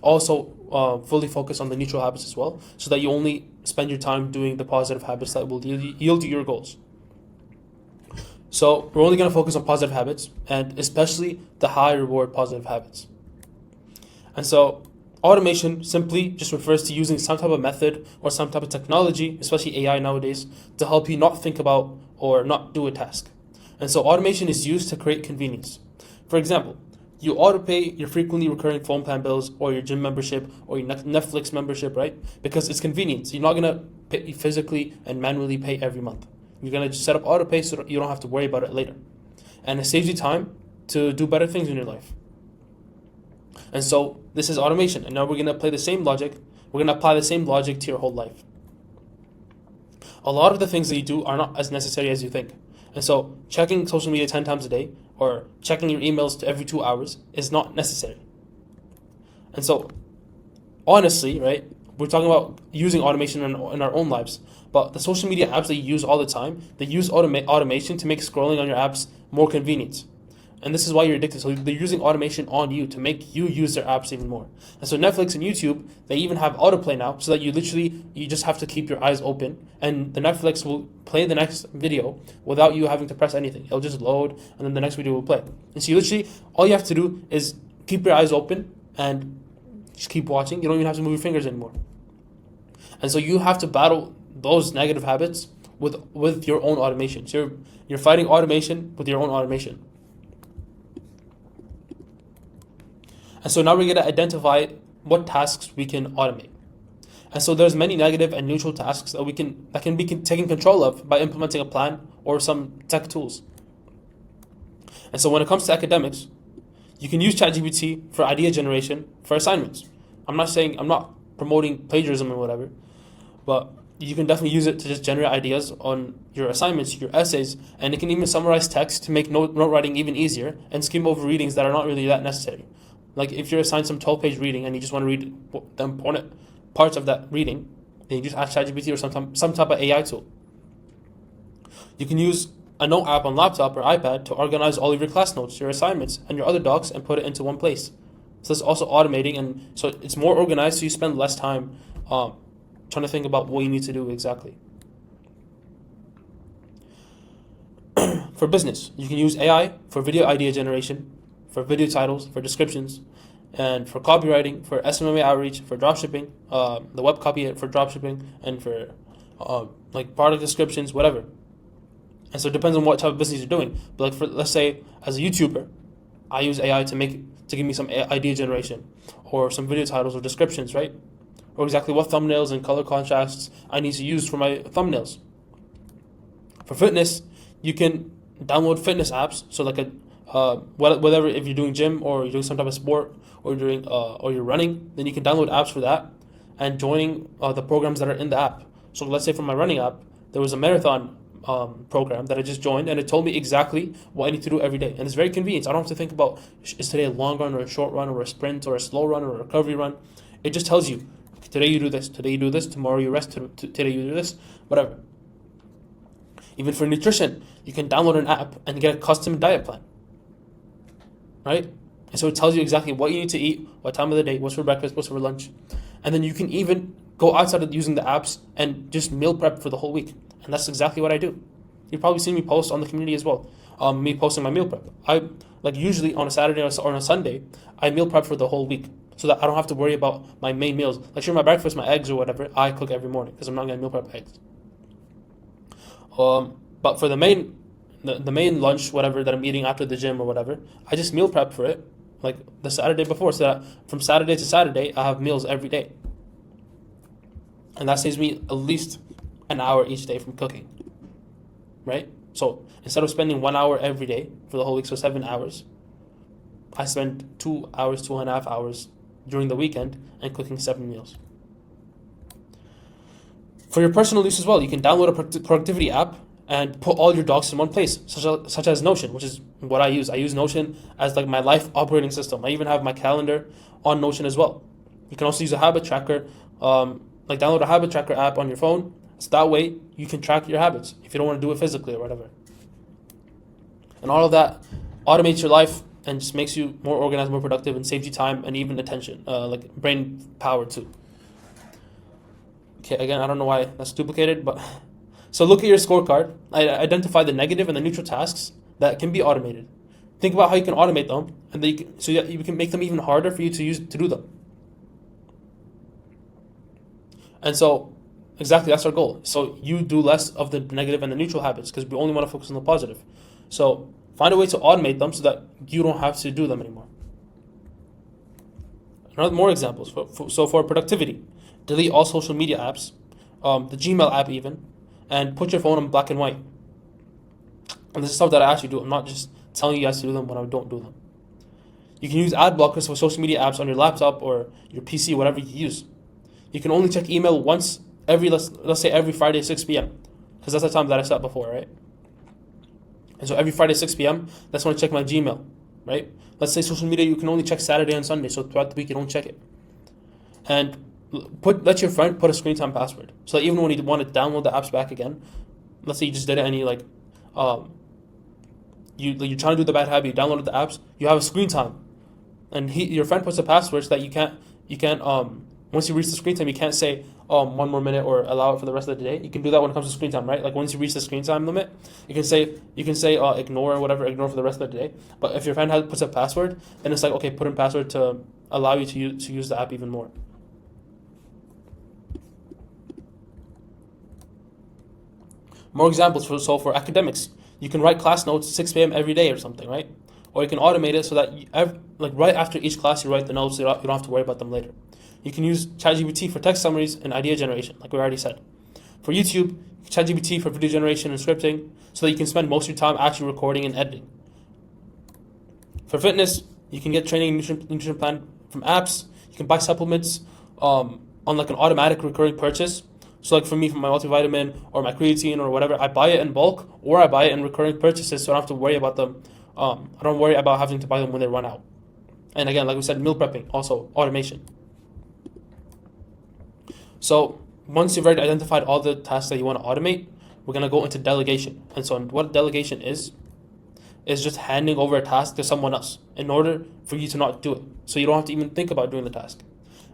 also fully focus on the neutral habits as well, so that you only spend your time doing the positive habits that will yield you your goals. So we're only going to focus on positive habits, and especially the high reward positive habits. And so automation simply just refers to using some type of method or some type of technology, especially AI nowadays, to help you not think about or not do a task. And so automation is used to create convenience. For example, you auto-pay your frequently recurring phone plan bills or your gym membership or your Netflix membership, right? Because it's convenient. You're not going to pay physically and manually pay every month. You're going to just set up auto-pay so you don't have to worry about it later. And it saves you time to do better things in your life. And so this is automation. And now we're going to apply the same logic. We're going to apply the same logic to your whole life. A lot of the things that you do are not as necessary as you think. And so checking social media 10 times a day or checking your emails every 2 hours is not necessary. And so honestly, right, we're talking about using automation in our own lives, but the social media apps that you use all the time, they use automation to make scrolling on your apps more convenient. And this is why you're addicted. So they're using automation on you to make you use their apps even more. And so Netflix and YouTube, they even have autoplay now, so that you just have to keep your eyes open, and the Netflix will play the next video without you having to press anything. It'll just load, and then the next video will play. And so all you have to do is keep your eyes open and just keep watching. You don't even have to move your fingers anymore. And so you have to battle those negative habits with your own automation. So you're fighting automation with your own automation. And so now we're going to identify what tasks we can automate. And so there's many negative and neutral tasks that can be taken control of by implementing a plan or some tech tools. And so when it comes to academics, you can use ChatGPT for idea generation for assignments. I'm not promoting plagiarism or whatever, but you can definitely use it to just generate ideas on your assignments, your essays, and it can even summarize text to make note writing even easier and skim over readings that are not really that necessary. Like if you're assigned some 12-page reading and you just want to read the important parts of that reading, then you just ask ChatGPT or some type of AI tool. You can use a note app on laptop or iPad to organize all of your class notes, your assignments, and your other docs and put it into one place. So it's also automating, and so it's more organized, so you spend less time trying to think about what you need to do exactly. For business, you can use AI for video idea generation, for video titles, for descriptions, and for copywriting, for SMMA outreach, for dropshipping, the web copy for dropshipping, and for like product descriptions, whatever. And so it depends on what type of business you're doing. But like let's say as a YouTuber, I use AI to give me some idea generation, or some video titles or descriptions, right? Or exactly what thumbnails and color contrasts I need to use for my thumbnails. For fitness, you can download fitness apps. So like whatever, if you're doing gym or you're doing some type of sport or you're running, then you can download apps for that and joining the programs that are in the app. So let's say for my running app, there was a marathon program that I just joined, and it told me exactly what I need to do every day, and it's very convenient. I don't have to think about is today a long run or a short run or a sprint or a slow run or a recovery run. It just tells you today you do this, tomorrow you rest, today you do this, whatever. Even for nutrition, you can download an app and get a custom diet plan. Right? And so it tells you exactly what you need to eat, what time of the day, what's for breakfast, what's for lunch. And then you can even go outside of using the apps and just meal prep for the whole week. And that's exactly what I do. You've probably seen me post on the community as well. Me posting my meal prep. I usually on a Saturday or on a Sunday, I meal prep for the whole week so that I don't have to worry about my main meals. Like sure, my breakfast, my eggs or whatever, I cook every morning because I'm not going to meal prep eggs. But for the main lunch, whatever, that I'm eating after the gym or whatever, I just meal prep for it like the Saturday before, so that from Saturday to Saturday, I have meals every day. And that saves me at least an hour each day from cooking, right? So instead of spending 1 hour every day for the whole week, so 7 hours, I spend 2 hours, 2.5 hours during the weekend and cooking 7 meals. For your personal use as well, you can download a productivity app and put all your docs in one place, such as Notion, which is what I use. I use Notion as like my life operating system. I even have my calendar on Notion as well. You can also use a habit tracker, like download a habit tracker app on your phone. So that way you can track your habits if you don't want to do it physically or whatever. And all of that automates your life and just makes you more organized, more productive, and saves you time and even attention, like brain power too. Okay, again, I don't know why that's duplicated, but So look at your scorecard. Identify the negative and the neutral tasks that can be automated. Think about how you can automate them, and then you can make them even harder for you to do them. And so, exactly, that's our goal. So you do less of the negative and the neutral habits because we only want to focus on the positive. So find a way to automate them so that you don't have to do them anymore. Another more examples. So for productivity, delete all social media apps, the Gmail app even, and put your phone on black and white. And this is stuff that I actually do. I'm not just telling you guys to do them when I don't do them. You can use ad blockers for social media apps on your laptop or your PC, whatever you use. You can only check email once every, let's say every Friday 6 p.m. because that's the time that I set before, right? And so every Friday 6 p.m. that's when I check my Gmail, right? Let's say social media you can only check Saturday and Sunday, so throughout the week you don't check it. And let your friend put a screen time password, so that even when you want to download the apps back again, let's say you just did it and you you're trying to do the bad habit, you downloaded the apps, you have a screen time, and your friend puts a password so that you can't once you reach the screen time, you can't say, 1 more minute or allow it for the rest of the day. You can do that when it comes to screen time, right? Like once you reach the screen time limit, you can say ignore or whatever, ignore for the rest of the day. But if your friend puts a password, then it's like, okay, put in password to allow you to use the app even more. More examples for academics. You can write class notes 6 p.m. every day or something, right? Or you can automate it so that right after each class you write the notes, so you don't have to worry about them later. You can use ChatGPT for text summaries and idea generation, like we already said. For YouTube, ChatGPT for video generation and scripting, so that you can spend most of your time actually recording and editing. For fitness, you can get training and nutrition plan from apps. You can buy supplements on like an automatic recurring purchase. So like for me, for my multivitamin or my creatine or whatever, I buy it in bulk or I buy it in recurring purchases, so I don't have to worry about them. I don't worry about having to buy them when they run out. And again, like we said, meal prepping, also automation. So once you've already identified all the tasks that you want to automate, we're going to go into delegation. And so what delegation is just handing over a task to someone else in order for you to not do it. So you don't have to even think about doing the task.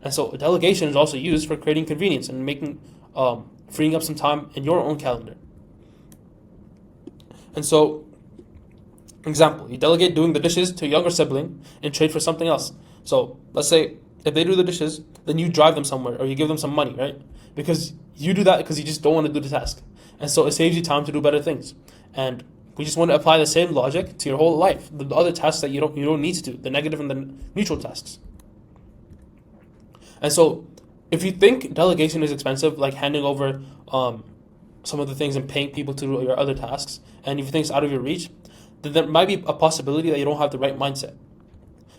And so delegation is also used for creating convenience and making freeing up some time in your own calendar. And so, example, you delegate doing the dishes to a younger sibling in trade for something else. So let's say if they do the dishes, then you drive them somewhere or you give them some money, right? Because you do that because you just don't want to do the task. And so it saves you time to do better things. And we just want to apply the same logic to your whole life. The other tasks that you don't need to do, the negative and the neutral tasks. And so if you think delegation is expensive, like handing over some of the things and paying people to do your other tasks, and if you think it's out of your reach, then there might be a possibility that you don't have the right mindset.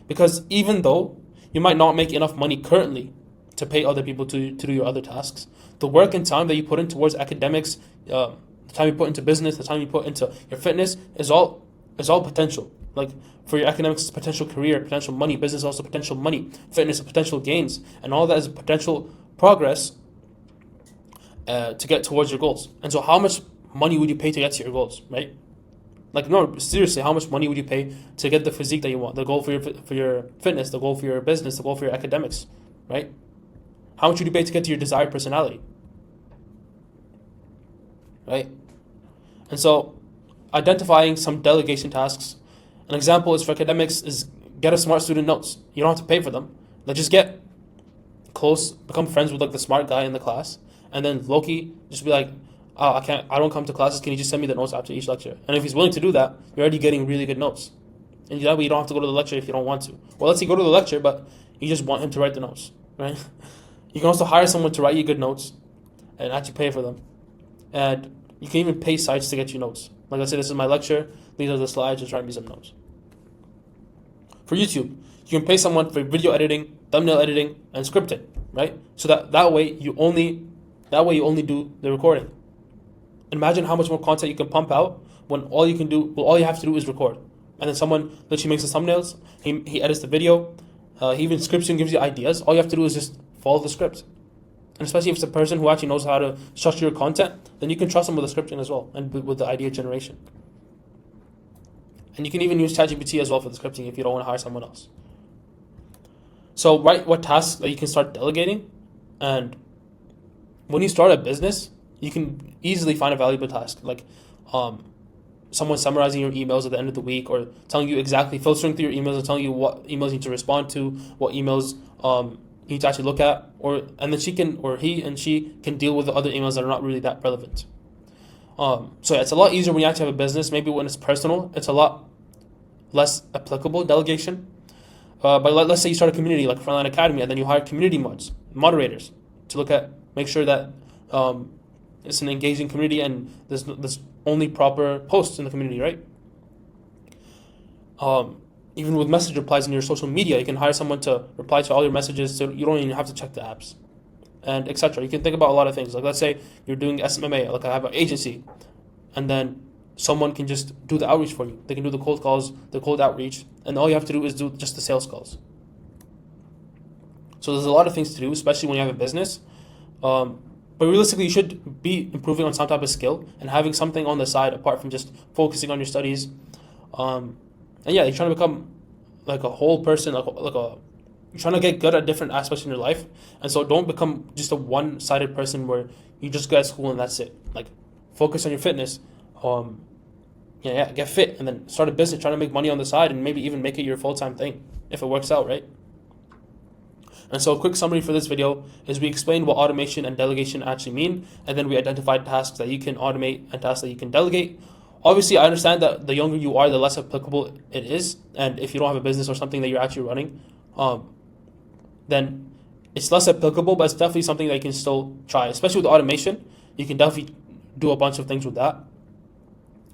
Because even though you might not make enough money currently to pay other people to do your other tasks, the work and time that you put in towards academics, the time you put into business, the time you put into your fitness is all potential. Like for your academics, it's potential career, potential money, business also potential money, fitness potential gains, and all that is potential progress to get towards your goals. And so how much money would you pay to get to your goals, right? Like, no, seriously, how much money would you pay to get the physique that you want, the goal for your fitness, the goal for your business, the goal for your academics, right? How much would you pay to get to your desired personality, right? And so identifying some delegation tasks. An example is for academics is get a smart student notes. You don't have to pay for them. Like just get close, become friends with like the smart guy in the class, and then low-key just be like, I don't come to classes, can you just send me the notes after each lecture? And if he's willing to do that, you're already getting really good notes. And that way you don't have to go to the lecture if you don't want to. Well, let's say you go to the lecture, but you just want him to write the notes, right? You can also hire someone to write you good notes and actually pay for them. And you can even pay sites to get you notes. Like let's say this is my lecture, these are the slides, just write me some notes. For YouTube, you can pay someone for video editing, thumbnail editing, and scripting, right? So that way you only do the recording. Imagine how much more content you can pump out when all you have to do is record. And then someone literally makes the thumbnails, he edits the video, he even scripts and gives you ideas. All you have to do is just follow the script. And especially if it's a person who actually knows how to structure your content, then you can trust them with the scripting as well and with the idea generation. And you can even use ChatGPT as well for the scripting if you don't want to hire someone else. So write what tasks that you can start delegating. And when you start a business, you can easily find a valuable task, like someone summarizing your emails at the end of the week, or telling you exactly, filtering through your emails and telling you what emails you need to respond to, what emails you need to actually look at, and then he and she can deal with the other emails that are not really that relevant. So yeah, it's a lot easier when you actually have a business. Maybe when it's personal, it's a lot less applicable, delegation. But let's say you start a community like Frontline Academy, and then you hire community moderators to make sure that it's an engaging community and there's only proper posts in the community, right? Even with message replies in your social media, you can hire someone to reply to all your messages, so you don't even have to check the apps, and etc. You can think about a lot of things. Like, let's say you're doing SMMA, like I have an agency, and then someone can just do the outreach for you. They can do the cold calls, the cold outreach, and all you have to do is do just the sales calls. So there's a lot of things to do, especially when you have a business. But realistically, you should be improving on some type of skill and having something on the side apart from just focusing on your studies. And yeah, you're trying to become like a whole person, you're trying to get good at different aspects in your life. And so don't become just a one-sided person where you just go at school and that's it. Like, focus on your fitness. Get fit, and then start a business, trying to make money on the side, and maybe even make it your full-time thing if it works out, right? And so a quick summary for this video is we explained what automation and delegation actually mean, and then we identified tasks that you can automate and tasks that you can delegate. Obviously, I understand that the younger you are, the less applicable it is, and if you don't have a business or something that you're actually running, then it's less applicable, but it's definitely something that you can still try, especially with automation. You can definitely do a bunch of things with that.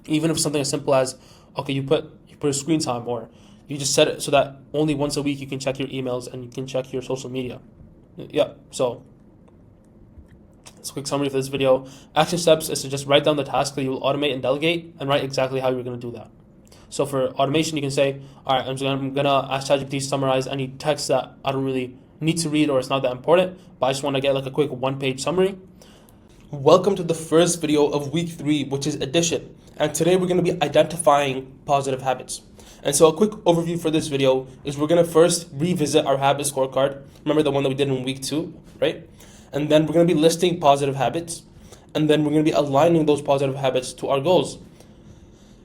Even if something as simple as, okay, you put a screen time, or you just set it so that only once a week you can check your emails and you can check your social media. Yeah, so that's a quick summary for this video. Action steps is to just write down the task that you will automate and delegate, and write exactly how you're going to do that. So for automation, you can say, all right, I'm going to ask ChatGPT to summarize any text that I don't really need to read or it's not that important, but I just want to get like a quick one-page summary. Welcome to the first video of week 3, which is addition. And today we're going to be identifying positive habits. And so a quick overview for this video is we're going to first revisit our habit scorecard. Remember the one that we did in week 2, right? And then we're going to be listing positive habits. And then we're going to be aligning those positive habits to our goals.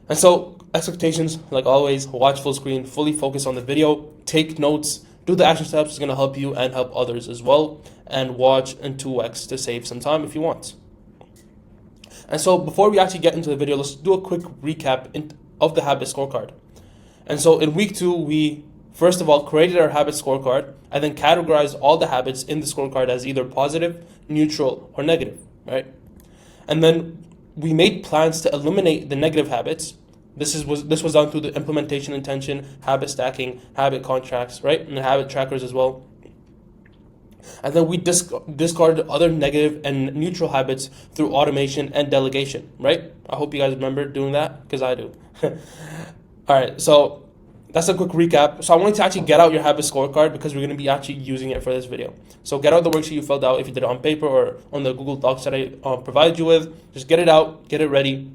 And so expectations, like always, watch full screen, fully focus on the video, take notes, do the action steps. It's going to help you and help others as well. And watch in 2x to save some time if you want. And so before we actually get into the video, let's do a quick recap of the habit scorecard. And so in week 2, we first of all created our habit scorecard and then categorized all the habits in the scorecard as either positive, neutral, or negative, right? And then we made plans to eliminate the negative habits. This was done through the implementation intention, habit stacking, habit contracts, right? And the habit trackers as well. And then we discarded other negative and neutral habits through automation and delegation, right? I hope you guys remember doing that, because I do. All right, so that's a quick recap. So I wanted to actually get out your habit scorecard because we're going to be actually using it for this video. So get out the worksheet you filled out, if you did it on paper or on the Google Docs that I provided you with. Just get it out, get it ready,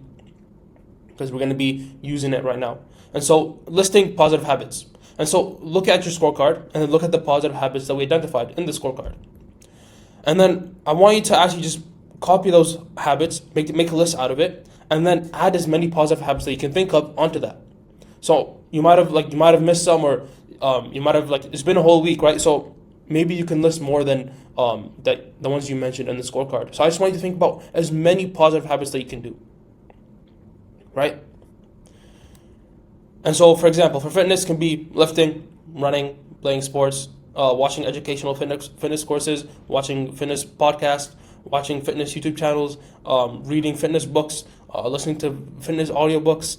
because we're going to be using it right now. And so listing positive habits. And so look at your scorecard and then look at the positive habits that we identified in the scorecard. And then I want you to actually just copy those habits, make a list out of it, and then add as many positive habits that you can think of onto that. So you might have missed some, or you might have it's been a whole week, right? So maybe you can list more than the ones you mentioned in the scorecard. So I just want you to think about as many positive habits that you can do, right? And so, for example, for fitness can be lifting, running, playing sports, watching educational fitness courses, watching fitness podcasts, watching fitness YouTube channels, reading fitness books, listening to fitness audiobooks,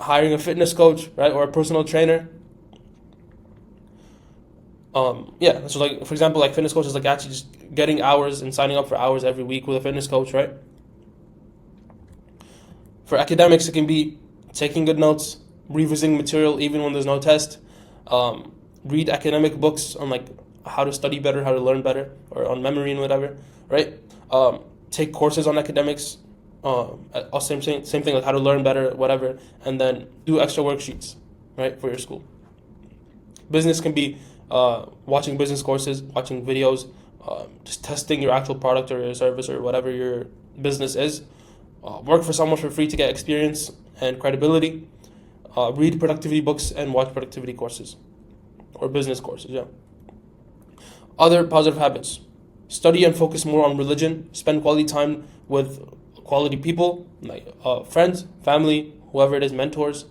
hiring a fitness coach, right, or a personal trainer. So like, for example, like fitness coaches, like actually just getting hours and signing up for hours every week with a fitness coach, right? For academics, it can be taking good notes, revisiting material even when there's no test, read academic books on like how to study better, how to learn better, or on memory and whatever, right? Take courses on academics, same thing, like how to learn better, whatever, and then do extra worksheets, right, for your school. Business can be watching business courses, watching videos, just testing your actual product or your service or whatever your business is. Work for someone for free to get experience and credibility. Read productivity books and watch productivity courses or business courses. Yeah. Other positive habits: study and focus more on religion. Spend quality time with quality people, like friends, family, whoever it is, mentors,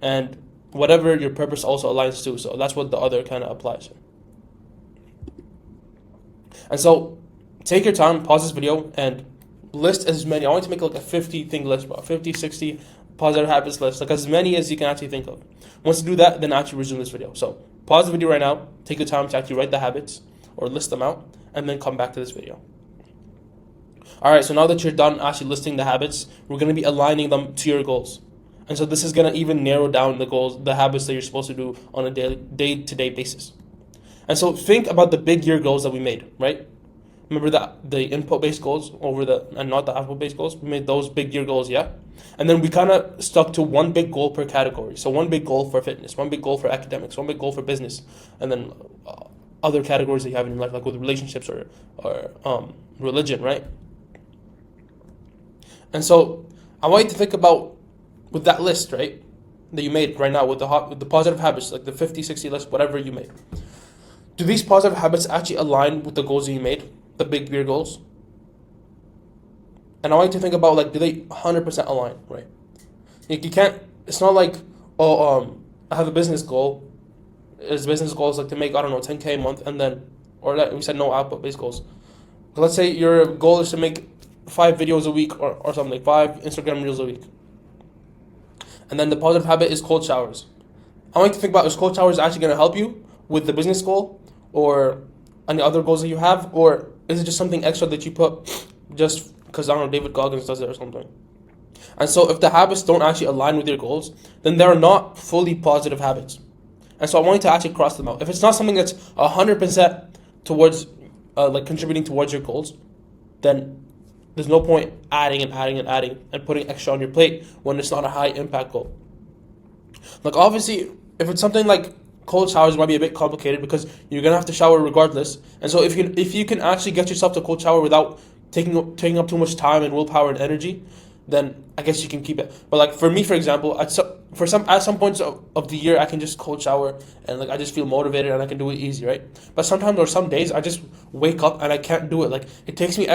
and whatever your purpose also aligns to. So that's what the other kind of applies. And so take your time, pause this video, and list as many. I want to make like a 50 thing list, bro. 50, 60 positive habits list, like as many as you can actually think of. Once you do that, then actually resume this video. So pause the video right now, take your time to actually write the habits or list them out, and then come back to this video. Alright, so now that you're done actually listing the habits, we're going to be aligning them to your goals. And so this is going to even narrow down the goals, the habits that you're supposed to do on a day-to-day basis. And so think about the big year goals that we made, right? Remember that the input-based goals and not the output-based goals? We made those big year goals, yeah? And then we kind of stuck to one big goal per category. So one big goal for fitness, one big goal for academics, one big goal for business, and then other categories that you have in your life, like with relationships or religion, right? And so I want you to think about, with that list, right, that you made right now, with the positive habits, like the 50, 60 list, whatever you made. Do these positive habits actually align with the goals that you made, the big year goals? And I want you to think about, like, do they 100% align, right? Like, you can't, it's not like, I have a business goal. His business goal is like to make, I don't know, 10K a month, and then, or that we said no output-based goals. But let's say your goal is to make 5 videos a week or something, like 5 Instagram reels a week. And then the positive habit is cold showers. I want you to think about, is cold showers actually going to help you with the business goal or any other goals that you have, or is it just something extra that you put just because, I don't know, David Goggins does it or something? And so if the habits don't actually align with your goals, then they're not fully positive habits. And so I want you to actually cross them out. If it's not something that's 100% towards, like contributing towards your goals, then there's no point adding and putting extra on your plate when it's not a high impact goal. Like obviously, if it's something like cold showers, it might be a bit complicated because you're gonna have to shower regardless. And so if you can actually get yourself to cold shower without taking up too much time and willpower and energy, then I guess you can keep it. But like for me, for example, at some points of the year, I can just cold shower and like I just feel motivated and I can do it easy, right? But sometimes or some days I just wake up and I can't do it. Like it takes me an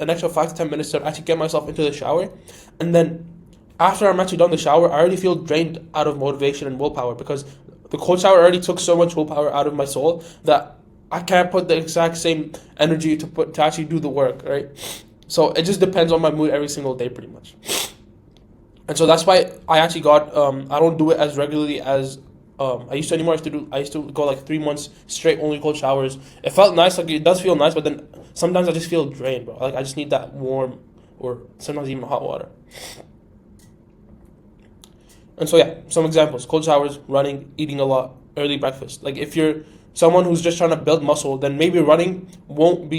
extra 5 to 10 minutes to actually get myself into the shower, and then after I'm actually done the shower, I already feel drained out of motivation and willpower because the cold shower already took so much willpower out of my soul that I can't put the exact same energy to actually do the work, right? So it just depends on my mood every single day, pretty much. And so that's why I actually got, I don't do it as regularly as I used to anymore. I used to go like 3 months straight, only cold showers. It felt nice, like it does feel nice, but then sometimes I just feel drained, bro. Like I just need that warm or sometimes even hot water. And so yeah, some examples: cold showers, running, eating a lot, early breakfast. Like if you're someone who's just trying to build muscle, then maybe running won't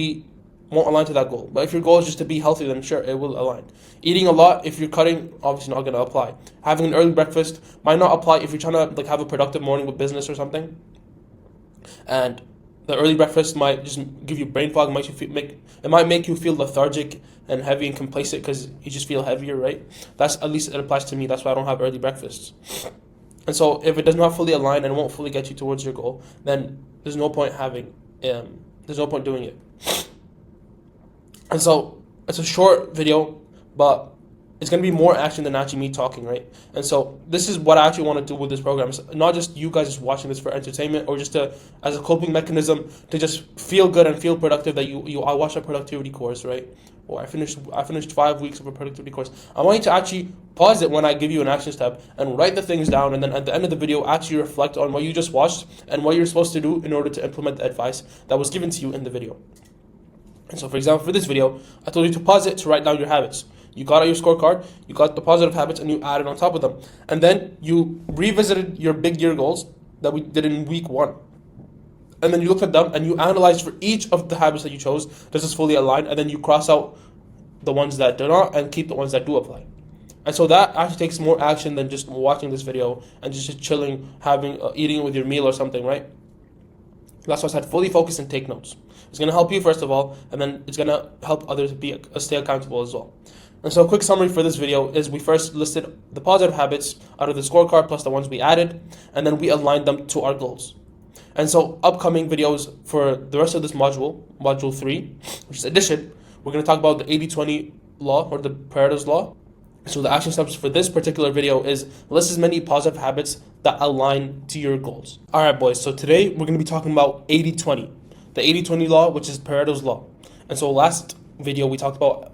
align to that goal. But if your goal is just to be healthy, then sure, it will align. Eating a lot, if you're cutting, obviously not going to apply. Having an early breakfast might not apply if you're trying to like have a productive morning with business or something. And the early breakfast might just give you brain fog. It might make you feel lethargic and heavy and complacent because you just feel heavier, right? That's, at least it applies to me. That's why I don't have early breakfasts. And so if it does not fully align and won't fully get you towards your goal, then there's no point doing it. And so it's a short video, but it's going to be more action than actually me talking, right? And so this is what I actually want to do with this program. It's not just you guys just watching this for entertainment or just as a coping mechanism to just feel good and feel productive that I watched a productivity course, right? Or I finished 5 weeks of a productivity course. I want you to actually pause it when I give you an action step and write the things down, and then at the end of the video actually reflect on what you just watched and what you're supposed to do in order to implement the advice that was given to you in the video. And so for example, for this video, I told you to pause it to write down your habits. You got out your scorecard, you got the positive habits, and you added on top of them. And then you revisited your big year goals that we did in week 1. And then you looked at them and you analyzed for each of the habits that you chose, does this fully align? And then you cross out the ones that do not and keep the ones that do apply. And so that actually takes more action than just watching this video and just chilling, eating with your meal or something, right? That's why I said fully focus and take notes. It's going to help you first of all, and then it's going to help others stay accountable as well. And so a quick summary for this video is we first listed the positive habits out of the scorecard plus the ones we added, and then we aligned them to our goals. And so upcoming videos for the rest of this module, module 3, which is addition, we're going to talk about the 80-20 law or the Pareto's law. So the action steps for this particular video is list as many positive habits that align to your goals. All right, boys. So today we're going to be talking about 80-20, the 80-20 law, which is Pareto's law. And so last video we talked about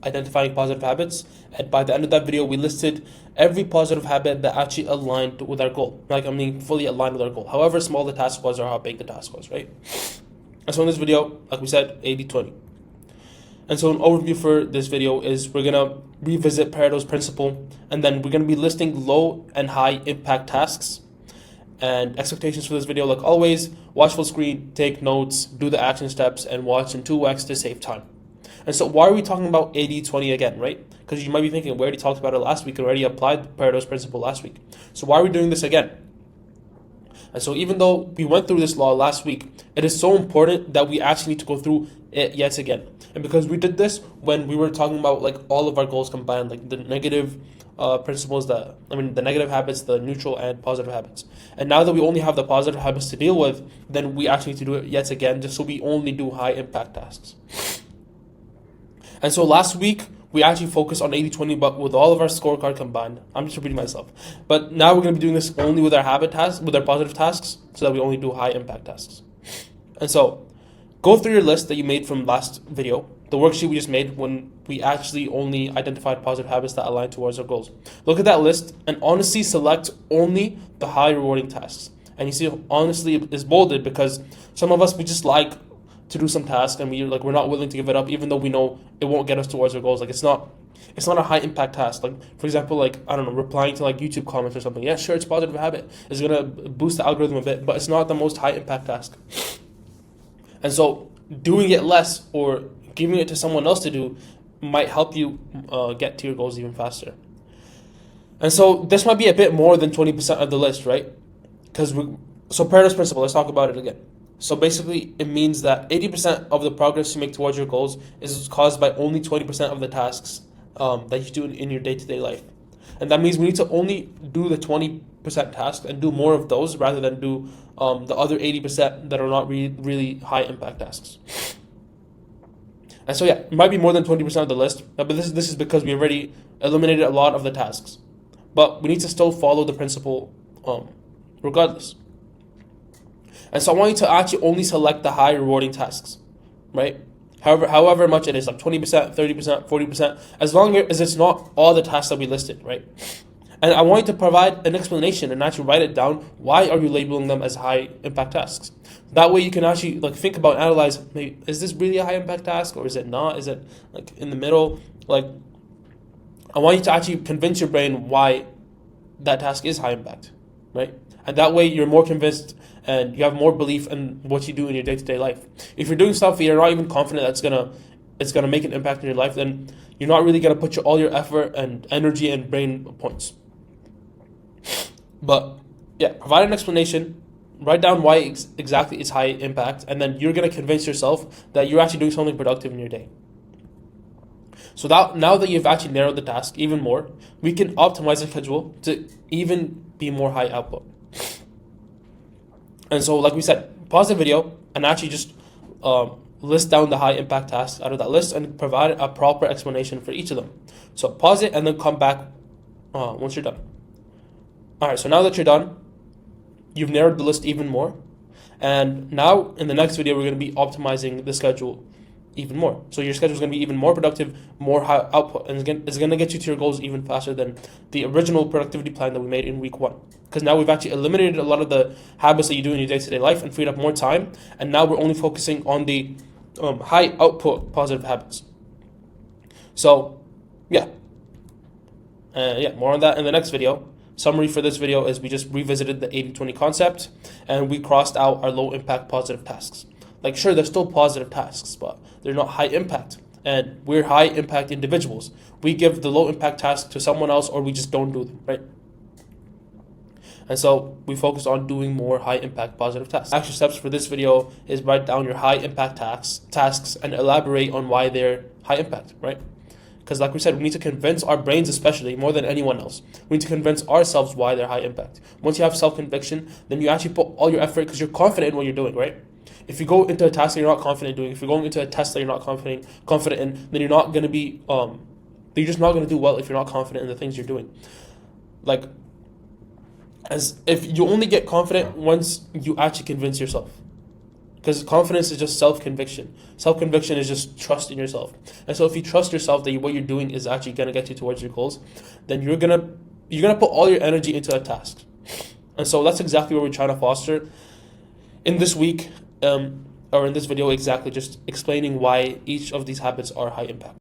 identifying positive habits, and by the end of that video we listed every positive habit that actually aligned with our goal. Fully aligned with our goal. However small the task was or how big the task was, right? And so in this video, like we said, 80-20. And so an overview for this video is we're going to revisit Pareto's principle, and then we're going to be listing low and high impact tasks. And expectations for this video, like always, watch full screen, take notes, do the action steps, and watch in 2x to save time. And so why are we talking about 80-20 again, right? Because you might be thinking, we already talked about it last week and already applied Pareto's principle last week. So why are we doing this again? And so even though we went through this law last week, it is so important that we actually need to go through it yet again. And because we did this when we were talking about like all of our goals combined, like the negative principles, the negative habits, the neutral and positive habits. And now that we only have the positive habits to deal with, then we actually need to do it yet again, just so we only do high impact tasks. And so last week, we actually focused on 80-20, but with all of our scorecard combined. I'm just repeating myself. But now we're going to be doing this only with our habit tasks, with our positive tasks, so that we only do high impact tasks. And so, go through your list that you made from last video, the worksheet we just made when we actually only identified positive habits that align towards our goals. Look at that list and honestly select only the high rewarding tasks. And you see, honestly is bolded because some of us, we just like to do some task and we're not willing to give it up even though we know it won't get us towards our goals. Like it's not a high impact task. Like for example, like I don't know, replying to like YouTube comments or something. Yeah, sure, it's a positive habit. It's gonna boost the algorithm a bit, but it's not the most high impact task. And so doing it less or giving it to someone else to do might help you get to your goals even faster. And so this might be a bit more than 20% of the list, right? So Pareto's principle, let's talk about it again. So basically, it means that 80% of the progress you make towards your goals is caused by only 20% of the tasks that you do in your day-to-day life. And that means we need to only do the 20% tasks and do more of those rather than do the other 80% that are not really high-impact tasks. And so yeah, it might be more than 20% of the list, but this is because we already eliminated a lot of the tasks. But we need to still follow the principle regardless. And so I want you to actually only select the high rewarding tasks, right? However much it is, like 20%, 30%, 40%, as long as it's not all the tasks that we listed, right? And I want you to provide an explanation and actually write it down. Why are you labeling them as high impact tasks? That way you can actually like think about and analyze, maybe, is this really a high impact task or is it not? Is it like in the middle? Like I want you to actually convince your brain why that task is high impact, right? And that way you're more convinced and you have more belief in what you do in your day-to-day life. If you're doing stuff that you're not even confident that it's gonna make an impact in your life, then you're not really gonna put all your effort and energy and brain points. But yeah, provide an explanation, write down why exactly it's high impact, and then you're gonna convince yourself that you're actually doing something productive in your day. So now that you've actually narrowed the task even more, we can optimize the schedule to even be more high output. And so, like we said, pause the video and actually just list down the high impact tasks out of that list and provide a proper explanation for each of them. So pause it and then come back once you're done. All right, so now that you're done, you've narrowed the list even more. And now in the next video, we're going to be optimizing the schedule even more. So your schedule is going to be even more productive, more high output, and it's going to get you to your goals even faster than the original productivity plan that we made in week 1. Because now we've actually eliminated a lot of the habits that you do in your day-to-day life and freed up more time. And now we're only focusing on the high output positive habits. So, yeah. More on that in the next video. Summary for this video is we just revisited the 80-20 concept and we crossed out our low impact positive tasks. Like sure, they're still positive tasks, but they're not high impact. And we're high impact individuals. We give the low impact task to someone else or we just don't do them, right? And so we focused on doing more high impact positive tasks. Action steps for this video is write down your high impact tasks and elaborate on why they're high impact, right? Because like we said, we need to convince our brains, especially more than anyone else. We need to convince ourselves why they're high impact. Once you have self-conviction, then you actually put all your effort because you're confident in what you're doing, right? If you go into a task that you're not confident doing, if you're going into a test that you're not confident in, then you're not going to be, you're just not going to do well if you're not confident in the things you're doing. Like, as if you only get confident once you actually convince yourself. Because confidence is just self-conviction. Self-conviction is just trust in yourself. And so if you trust yourself that what you're doing is actually going to get you towards your goals, then you're gonna put all your energy into a task. And so that's exactly what we're trying to foster in this week, or in this video, exactly just explaining why each of these habits are high impact.